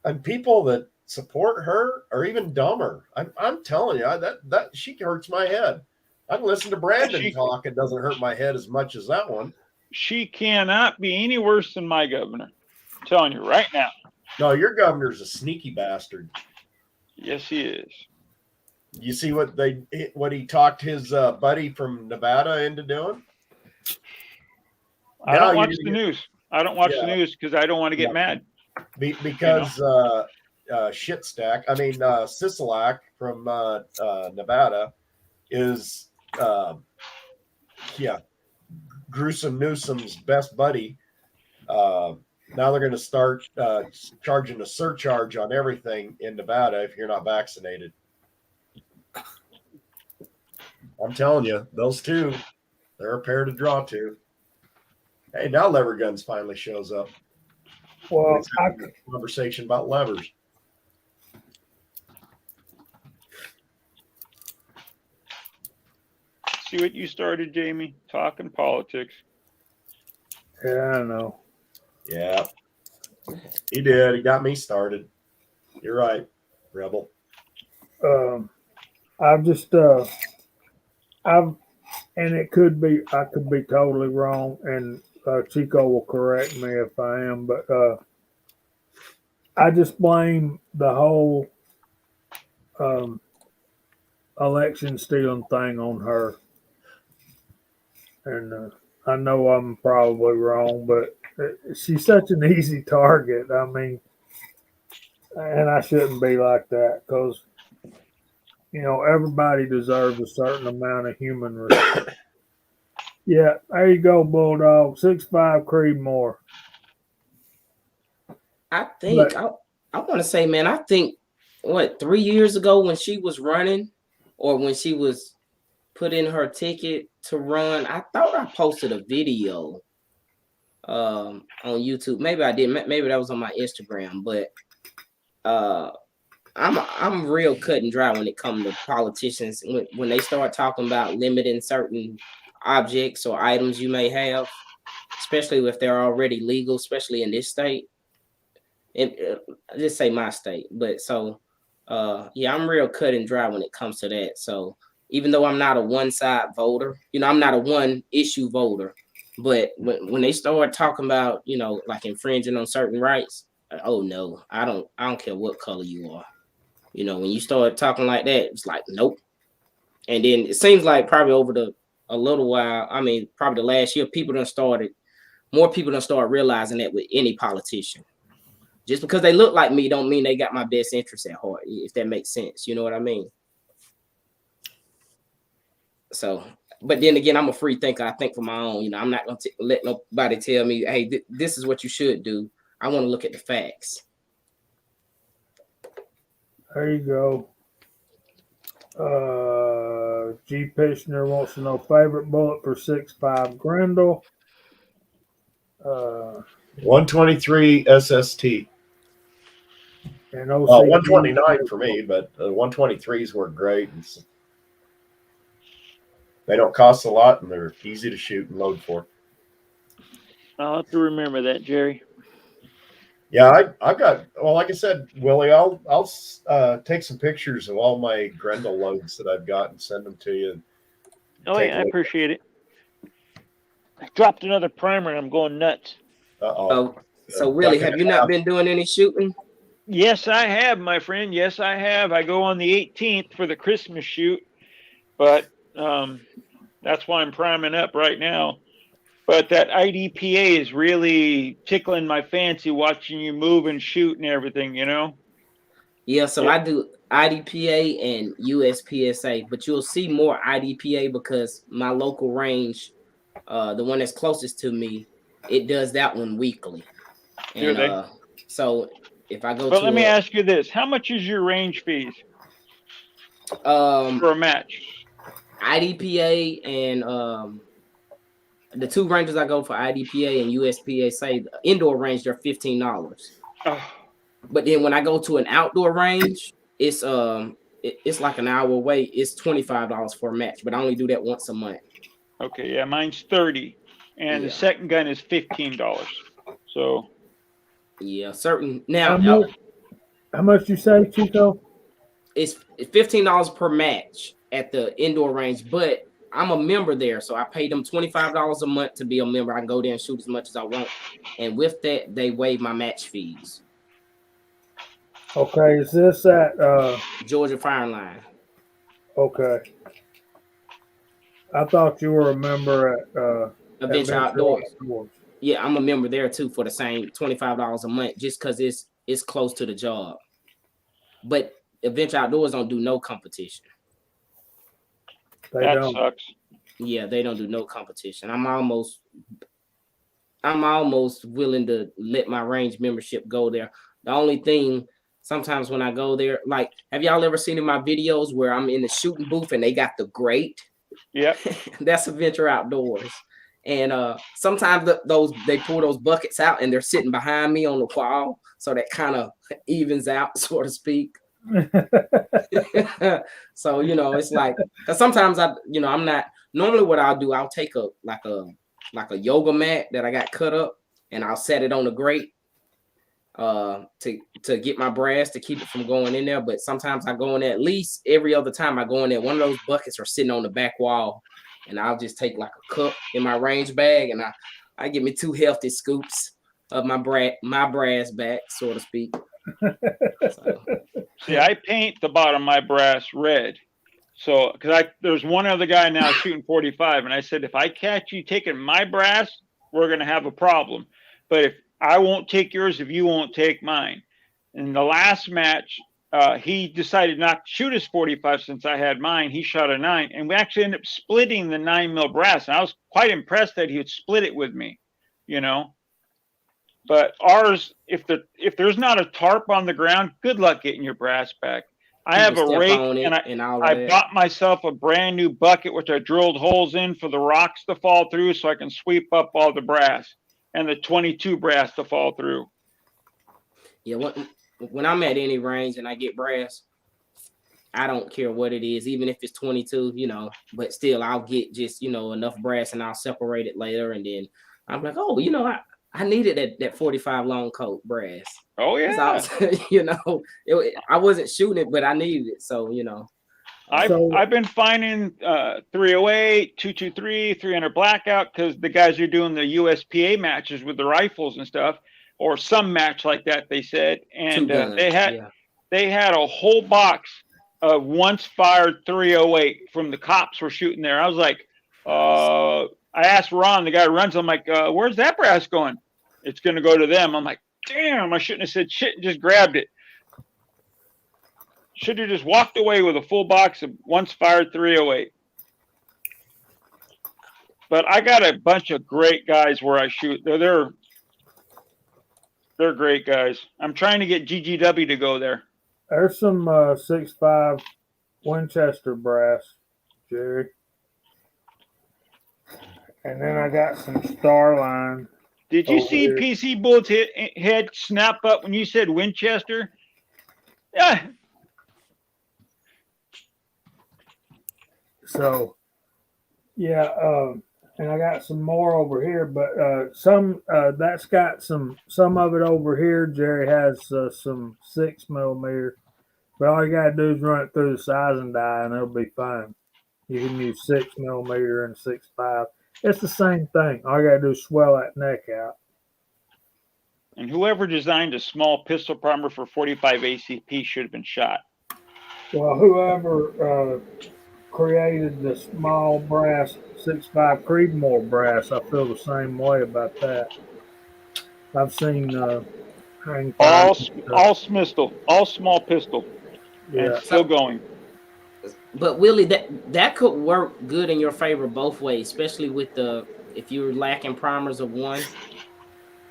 And people that support her are even dumber. I'm telling you, that she hurts my head. I can listen to Brandon talk. It doesn't hurt my head as much as that one. She cannot be any worse than my governor. I'm telling you right now. No, your governor's a sneaky bastard. Yes, he is. You see what he talked his buddy from Nevada into doing? I don't watch the news. I don't watch the news because I don't want to get mad. Because shit stack. I mean, Sisolak from Nevada is Gruesome Newsom's best buddy. Now they're going to start charging a surcharge on everything in Nevada if you're not vaccinated. I'm telling you, those two, they're a pair to draw to. Hey, now Lever Guns finally shows up. Well, Conversation about levers. See what you started, Jamie? Talking politics. Yeah, I know. Yeah, he did. He got me started. You're right, Rebel. I've just and it could be, I could be totally wrong, and Chico will correct me if I am, but I just blame the whole election stealing thing on her. And I know I'm probably wrong, but she's such an easy target. I mean, and I shouldn't be like that because, you know, everybody deserves a certain amount of human respect. Yeah, there you go, Bulldog. 6'5" Creedmoor. I think I want to say, man, I think 3 years ago when she was running, or when she was put in her ticket to run, I thought I posted a video on YouTube. Maybe I did. Maybe that was on my Instagram. But I'm real cut and dry when it comes to politicians. When they start talking about limiting certain objects or items you may have, especially if they're already legal, especially in this state. And I just say my state, but so I'm real cut and dry when it comes to that. So even though I'm not a one-side voter, you know, I'm not a one-issue voter, but when they start talking about, you know, like infringing on certain rights, oh no, I don't care what color you are. You know, when you start talking like that, it's like nope. And then it seems like probably over a little while, I mean, probably the last year, more people done start realizing that with any politician. Just because they look like me don't mean they got my best interest at heart, if that makes sense. You know what I mean? So, but then again, I'm a free thinker. I think for my own. You know, I'm not going to let nobody tell me, hey, this is what you should do. I want to look at the facts. There you go. G. Pishner wants to know favorite bullet for 6.5 Grendel. 123 SST. And OCD, 129 for me, but the 123s work great. They don't cost a lot, and they're easy to shoot and load for. I'll have to remember that, Jerry. Yeah, I've got. Well, like I said, Willie, I'll take some pictures of all my Grendel loads that I've got and send them to you. Oh, yeah, I appreciate it. I dropped another primer and I'm going nuts. Uh-oh. So really, have you not been doing any shooting? Yes, I have, my friend. Yes, I have. I go on the 18th for the Christmas shoot, but that's why I'm priming up right now. But that IDPA is really tickling my fancy watching you move and shoot and everything, you know? Yeah, so I do IDPA and USPSA, but you'll see more IDPA because my local range, the one that's closest to me, it does that one weekly. And so if I go but to let me ask you this. How much is your range fees for a match? IDPA and the two ranges I go for IDPA and USPSA, the indoor range, they're $15. Oh. But then when I go to an outdoor range, it's like an hour away. It's $25 for a match, but I only do that once a month. Okay, yeah, mine's $30, and the second gun is $15. So yeah, certain now. How much you say, Chico? It's $15 per match at the indoor range, but I'm a member there, so I pay them $25 a month to be a member. I can go there and shoot as much as I want, and with that, they waive my match fees. Okay, is this at Georgia Firing Line? Okay, I thought you were a member at Adventure Outdoors. Yeah, I'm a member there too for the same $25 a month, just because it's close to the job. But Adventure Outdoors don't do no competition. That sucks. Yeah, they don't do no competition. I'm almost willing to let my range membership go there. The only thing, sometimes when I go there, like, have y'all ever seen in my videos where I'm in the shooting booth and they got the grate? Yeah. That's Adventure Outdoors. And sometimes they pull those buckets out and they're sitting behind me on the wall, so that kind of evens out, so to speak. So it's like, because sometimes I'm not normally what I'll do, I'll take a yoga mat that I got cut up and I'll set it on the grate to get my brass to keep it from going in there. But sometimes I go in there, at least every other time I go in there, one of those buckets are sitting on the back wall, and I'll just take like a cup in my range bag and I get me 2 healthy scoops of my brass back, so to speak. So. See, I paint the bottom of my brass red. So, because there's one other guy now shooting 45, and I said, if I catch you taking my brass, we're going to have a problem. But if I won't take yours, if you won't take mine. In the last match, he decided not to shoot his 45 since I had mine. He shot a 9, and we actually ended up splitting the 9mm brass. And I was quite impressed that he would split it with me, But ours, if there's not a tarp on the ground, good luck getting your brass back. I have a rake, and I bought myself a brand new bucket, which I drilled holes in for the rocks to fall through, so I can sweep up all the brass and the 22 brass to fall through. Yeah, when I'm at any range and I get brass, I don't care what it is, even if it's 22, but still I'll get just, enough brass and I'll separate it later. And then I'm like, oh, I needed that 45 long coat brass. Oh yeah. I wasn't shooting it, but I needed it. So, I've been finding 308, 223, 300 blackout, because the guys are doing the USPA matches with the rifles and stuff, or some match like that, they said. And they had a whole box of once fired 308 from the cops were shooting there. I was like, I asked Ron, the guy who runs, I'm like, where's that brass going? It's going to go to them. I'm like, damn, I shouldn't have said shit and just grabbed it. Should have just walked away with a full box of once fired 308. But I got a bunch of great guys where I shoot. They're great guys. I'm trying to get GGW to go there. There's some 6.5 Winchester brass, Jerry. And then I got some Starline. Did you see here. PC Bullet's head snap up when you said Winchester? Yeah. So, yeah, and I got some more over here, but some that's got some of it over here. Jerry has some 6mm, but all you gotta do is run it through the sizing die, and it'll be fine. You can use 6mm and 6.5. It's the same thing. All you gotta do is swell that neck out. And whoever designed a small pistol primer for 45 ACP should have been shot. Well, whoever created the small brass 6.5 Creedmoor brass, I feel the same way about that. I've seen hang All small pistol, yeah. and still going. But Willie, that could work good in your favor both ways, especially with if you're lacking primers of one.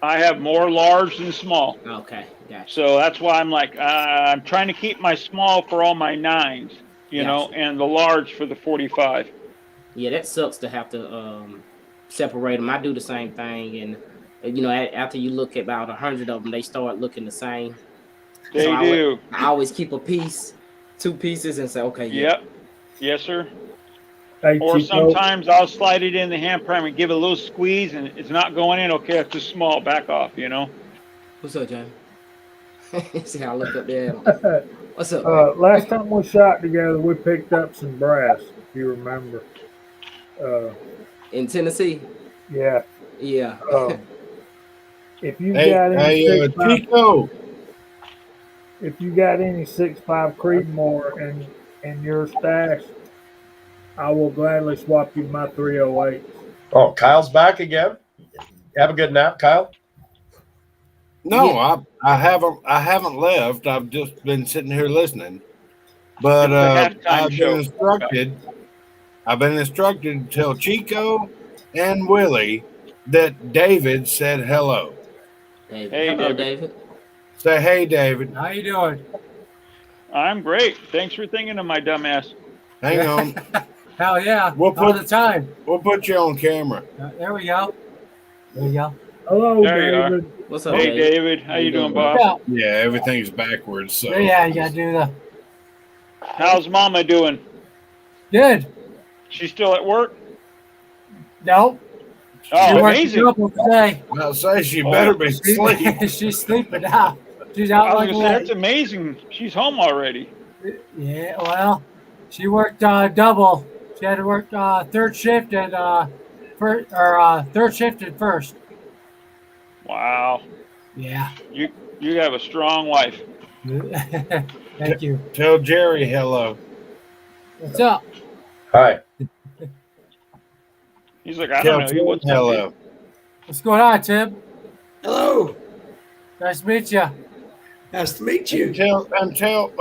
I have more large than small. Okay, gotcha. So that's why I'm like, I'm trying to keep my small for all my 9s, you know, and the large for the 45. Yeah, that sucks to have to separate them. I do the same thing, and you know, after you look at about 100 of them, they start looking the same. They do. I always keep a piece, 2 pieces, and say, okay, yeah. Yep. Yes, sir. Hey, Or Chico, sometimes I'll slide it in the hand primer and give it a little squeeze, and it's not going in. Okay, it's too small. Back off, you know. What's up, Jamie? See how I look up there. What's up? last time we shot together, we picked up some brass, if you remember. In Tennessee? Yeah. Yeah. If you Hey, got any hey, 6.5 Chico. if you got any 6.5 Creedmoor in your stash, I will gladly swap you my 308. Oh, Kyle's back again. Have a good nap, Kyle. No, Yeah. I haven't left. I've just been sitting here listening. But It's a halftime I've show. been instructed to tell Chico and Willie that David said hello. David. Hey, Hello, David. David. Say hey, David. How you doing? I'm great. Thanks for thinking of my dumbass. Hang on. Hell yeah. We'll All put- the time. We'll put you on camera. There we go. There you go. Hello, There you are. David. What's up, Hey, David? David. How you doing, boss? Yeah. Yeah, everything's backwards. So Yeah, you gotta do the How's Mama doing? good. She's still at work? No. Oh, She worked amazing. a couple today. I'll say she better be asleep. She's sleeping now. She's I out was like gonna say, that. that's amazing. She's home already. Yeah, well, she worked double. She had to work third shift and third shift and first. Wow. Yeah. You have a strong wife. Thank you. Tell Jerry hello. What's up? Hi. He's like, I Tell don't know. Tim What's up? hello. What's going on, Tim? Hello. Nice to meet you. Nice to meet And you. tell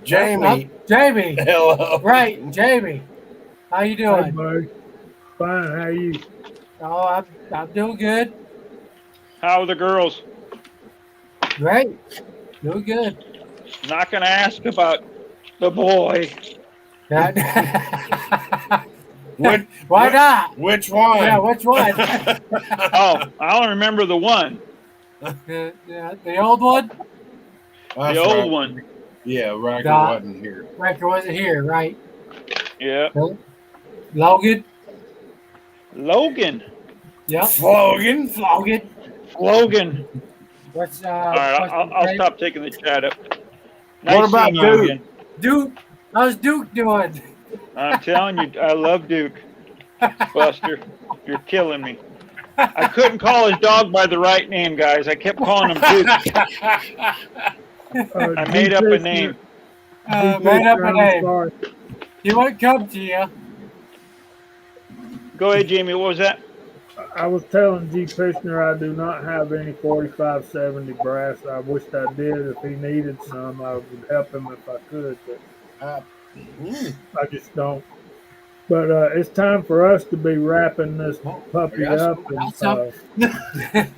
Jamie Jamie. hello. Right, Jamie. How you Hey, doing? buddy. Fine. How you? Oh, I'm doing good. How are the girls? Great. Doing good. Not gonna ask about the boy. Which, Why not? Which one? Yeah, which one? Oh, I don't remember the one. The old one? That's The old right. one. Yeah, Riker Nah. wasn't here. Riker wasn't here, right? Yeah. Logan? Logan. Yep. Logan. Logan. Logan. What's All right, what's I'll his name? stop taking the chat up. What about seeing you Duke? again. Duke. How's Duke doing? I'm telling you, I love Duke. Buster, you're killing me. I couldn't call his dog by the right name, guys. I kept calling him Duke. I made up a name. Made up a I'm name. sorry. He won't come to you. Go ahead, Jamie. What was that? I was telling G. Pishner I do not have any 4570 brass. I wished I did. If he needed some, I would help him if I could, but I just don't. But it's time for us to be wrapping this puppy Yes, up that's and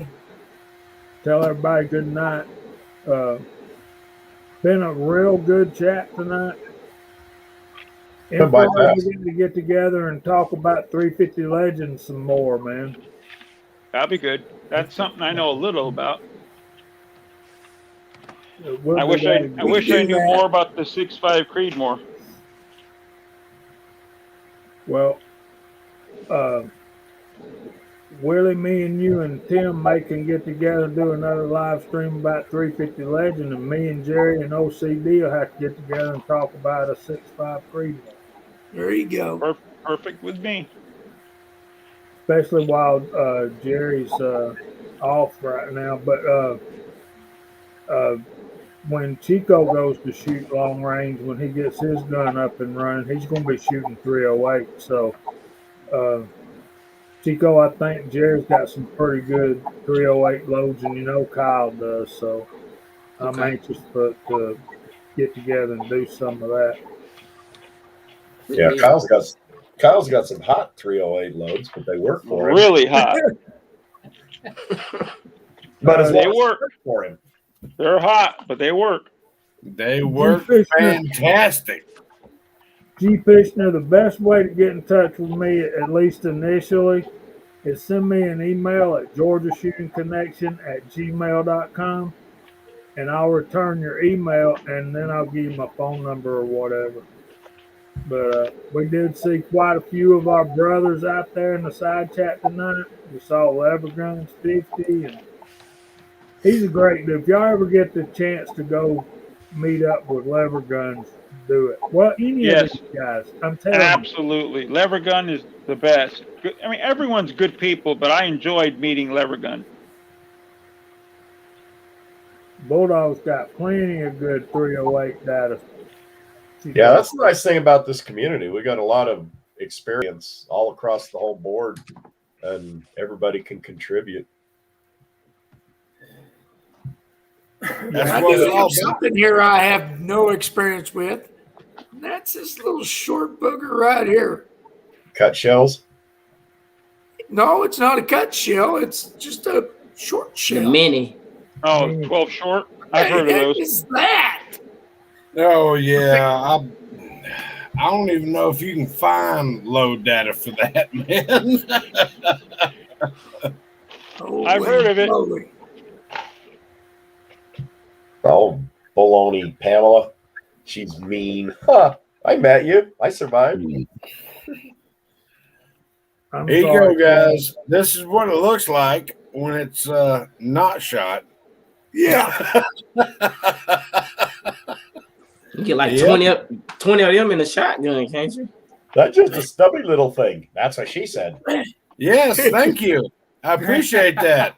tell everybody good night. Been a real good chat tonight. Goodbye, We're Pat. going to get together and talk about 350 Legends some more, man. That'll be good. That's something I know a little about. We'll I do wish that I again. wish I knew more about the 6.5 Creedmoor. Well, Willie, me and you and Tim May can get together and do another live stream about 350 Legend, and me and Jerry and OCD will have to get together and talk about a 6.5 Creedmoor. There you go. Perfect with me. especially while Jerry's off right now. But when Chico goes to shoot long range, when he gets his gun up and running, he's going to be shooting 308. So, Chico, I think Jerry's got some pretty good 308 loads, and you know Kyle does. So, I'm anxious to get together and do some of that. Yeah, Kyle's got some hot 308 loads, but they work for him. Really hot. But as they long as work for him. They're hot, but they work. They work fantastic. G. Fishner, the best way to get in touch with me, at least initially, is send me an email at georgiashootingconnection@gmail.com, and I'll return your email, and then I'll give you my phone number or whatever. But we did see quite a few of our brothers out there in the side chat tonight. We saw Leverguns 50, and he's a great dude. If y'all ever get the chance to go meet up with Leverguns, do it. Well, any of these guys, I'm telling you. Absolutely. Levergun is the best. I mean, everyone's good people, but I enjoyed meeting Levergun. Bulldog's got plenty of good 308 data. Yeah, that's the nice thing about this community. We got a lot of experience all across the whole board, and everybody can contribute. I do have something here I have no experience with. And that's this little short booger right here. Cut shells? No, it's not a cut shell. It's just a short shell. The mini. Oh, 12 short? I've heard of those. What is that? Oh yeah, I don't even know if you can find load data for that, man. I've heard of it. Holy. Oh, baloney, Pamela. She's mean. Huh. I met you. I survived. Here you go, guys. This is what it looks like when it's not shot. Yeah. You get like 20 of them in a shotgun, can't you? That's just a stubby little thing. That's what she said. Yes, thank you. I appreciate that.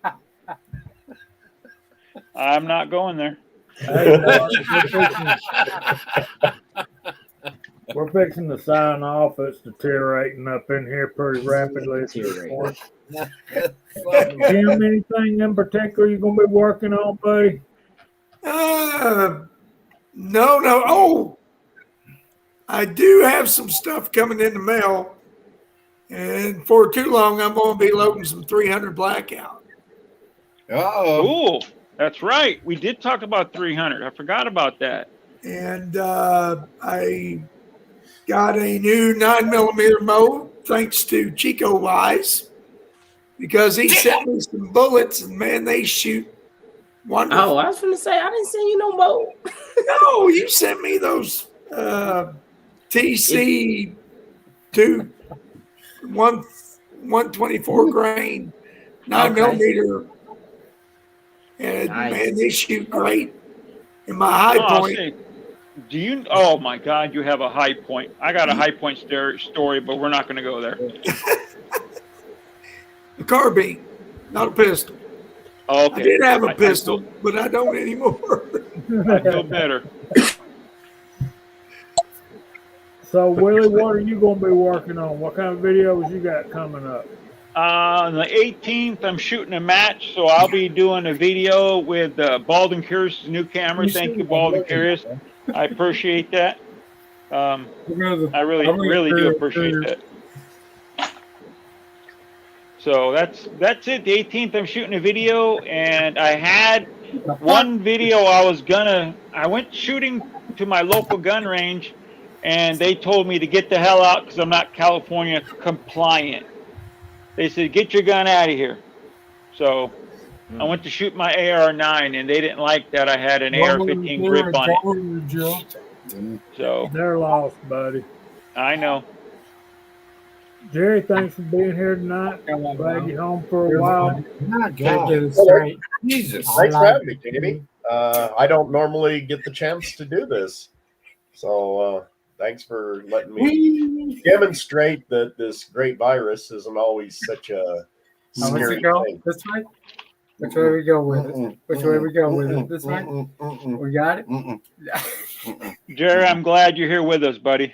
I'm not going there. Hey, we're fixing to sign off. It's deteriorating up in here pretty rapidly at this point. Tim, anything in particular you're going to be working on, buddy? No. Oh, I do have some stuff coming in the mail. And for too long, I'm going to be loading some 300 blackout. Uh-oh. Ooh, that's right. We did talk about 300. I forgot about that. And I got a new 9mm mode thanks to Chico Wise because he sent me some bullets and man, they shoot wonderful. Oh, I was going to say, I didn't send you no more. No, you sent me those TC 124 grain 9mm. And Nice. man, they shoot great. And my high point. Do you? Oh my God, you have a high point. I got a high point story, but we're not going to go there. A carbine, not a pistol. Okay. I did have a pistol, but I don't anymore. I feel better. So, Willie, what are you going to be working on? What kind of videos you got coming up? On the 18th, I'm shooting a match, so I'll be doing a video with Bald & Curious' new camera. Thank you, Bald & Curious. I appreciate that. I really do appreciate that. So that's it. The 18th, I'm shooting a video, and I had one video I went shooting to my local gun range, and they told me to get the hell out because I'm not California compliant. They said, get your gun out of here. So I went to shoot my AR-9, and they didn't like that I had an AR-15 grip on it. So They're lost, buddy. I know. Jerry, thanks for being here tonight. Glad you're home for a while. Jesus. Thanks for having me, Jamie. I don't normally get the chance to do this. So Thanks for letting me demonstrate that this great virus isn't always such a How much scary it go? thing. This way? Which way we go with it? Which way we go with it? This way? We got it? Jerry, I'm glad you're here with us, buddy.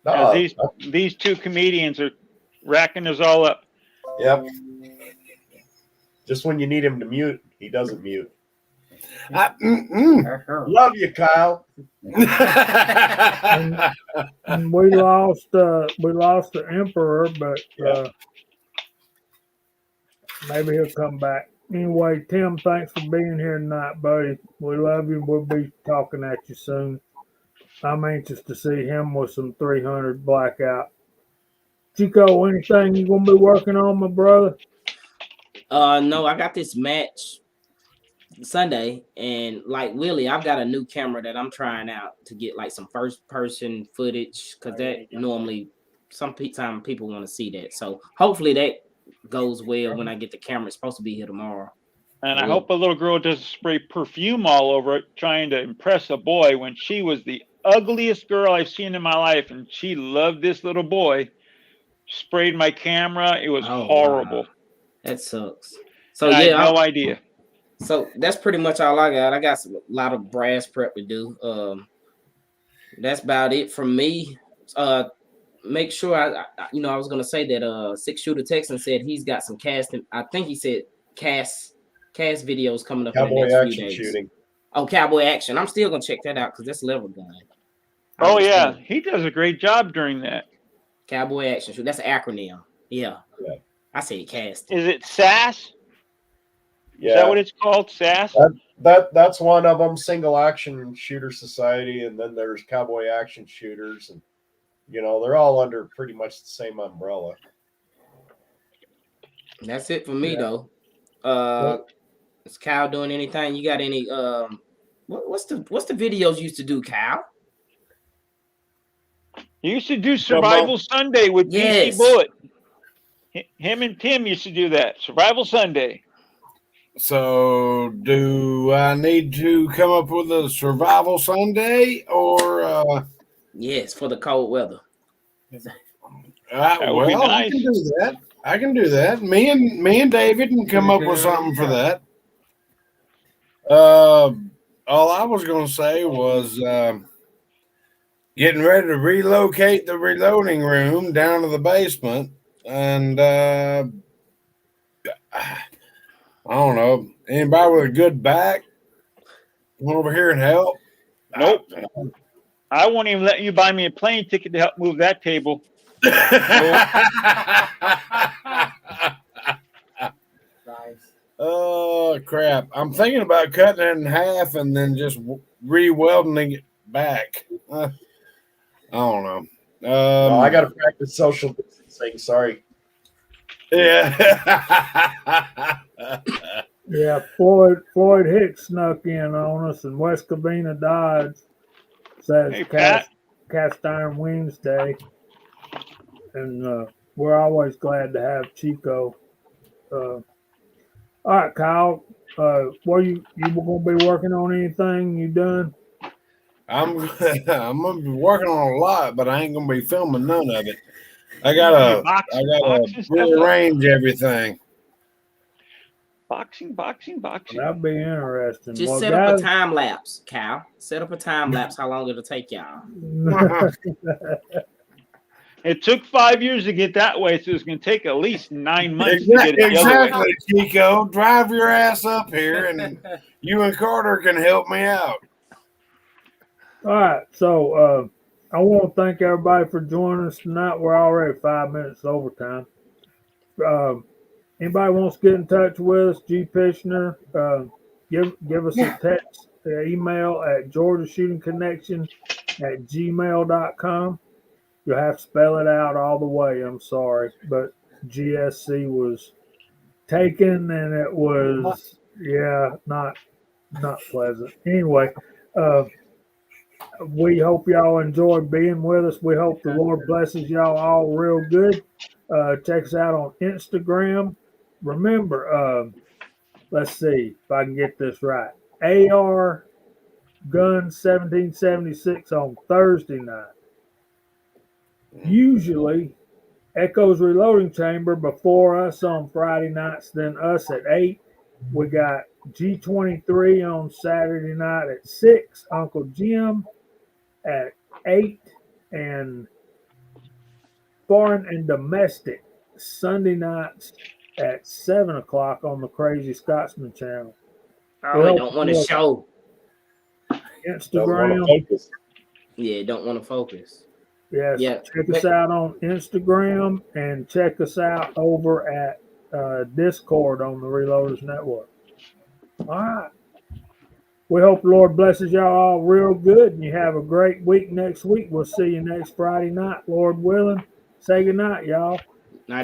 No, These two comedians are racking us all up. yep. Just when you need him to mute, he doesn't mute. Love you, Kyle. And we lost the Emperor, but maybe he'll come back. Anyway, Tim, thanks for being here tonight, buddy. We love you. We'll be talking at you soon. I'm anxious to see him with some 300 blackout. Chico, anything you gonna be working on, my brother? No, I got this match Sunday, and like Willie, I've got a new camera that I'm trying out to get like some first person footage, because that normally time people want to see that. So hopefully that goes well when I get the camera. It's supposed to be here tomorrow. And I hope a little girl doesn't spray perfume all over it trying to impress a boy when she was the ugliest girl I've seen in my life, and she loved this little boy. Sprayed my camera. It was horrible. Wow. That sucks. So and yeah, I had no idea. So that's pretty much all I got. I got a lot of brass prep to do. That's about it from me. Make sure I was gonna say that 6 Shooter Texan said he's got some casting. I think he said cast videos coming up. Cowboy in the next action few days. shooting. Oh, Cowboy Action. I'm still gonna check that out because that's level gun. Oh yeah, he does a great job during that. Cowboy Action Shoot. That's an acronym. Yeah. I said cast. Is it SAS? Yeah. Is that what it's called? SAS? That's one of them. Single Action Shooter Society, and then there's Cowboy Action Shooters, and they're all under pretty much the same umbrella. That's it for me though. Is Kyle doing anything? You got any? What's the videos you used to do, Kyle? You used to do Survival Sunday with DC Bullet. Him and Tim used to do that. Survival Sunday. So, do I need to come up with a Survival Sunday or? Yes, for the cold weather. Well, nice. I can do that. I can do that. Me and David can come up with something for that. All I was going to say was getting ready to relocate the reloading room down to the basement, and I don't know, anybody with a good back come over here and help? Nope. I won't even let you buy me a plane ticket to help move that table. Oh crap! I'm thinking about cutting it in half and then just re-welding it back. I don't know. No, I got to practice social distancing. Sorry. Yeah. Yeah, Floyd Hicks snuck in on us, and West Covina Dodge says Cast Iron Wednesday, and we're always glad to have Chico. All right, Kyle, what you gonna be working on? Anything you done? I'm gonna be working on a lot, but I ain't gonna be filming none of it. I gotta rearrange everything. Boxing. That'd be interesting. Just set up a time lapse, Cal. Set up a time lapse. How long it'll take y'all? It took 5 years to get that way, so it's going to take at least 9 months to get it the other way. Chico. Drive your ass up here, and you and Carter can help me out. All right, so I want to thank everybody for joining us tonight. We're already 5 minutes overtime. Anybody wants to get in touch with us, G. Pishner, give us a text, email at georgiashootingconnection@gmail.com. You'll have to spell it out all the way. I'm sorry, but GSC was taken, and it was not pleasant. Anyway, we hope y'all enjoyed being with us. We hope the Lord blesses y'all all real good. Check us out on Instagram. Remember, let's see if I can get this right. AR Gun 1776 on Thursday night. usually Echo's Reloading Chamber before us on Friday nights, then us at 8. We got G23 on Saturday night at 6, Uncle Jim at 8, and Foreign and Domestic Sunday nights at 7 o'clock on the Crazy Scotsman channel. Oh, I don't want to show. Don't want Instagram. to focus. Yeah, don't want to focus. Yes, Yeah. check us out on Instagram and check us out over at Discord on the Reloaders Network. All right. We hope the Lord blesses y'all all real good and you have a great week next week. We'll see you next Friday night, Lord willing. Say good night, y'all.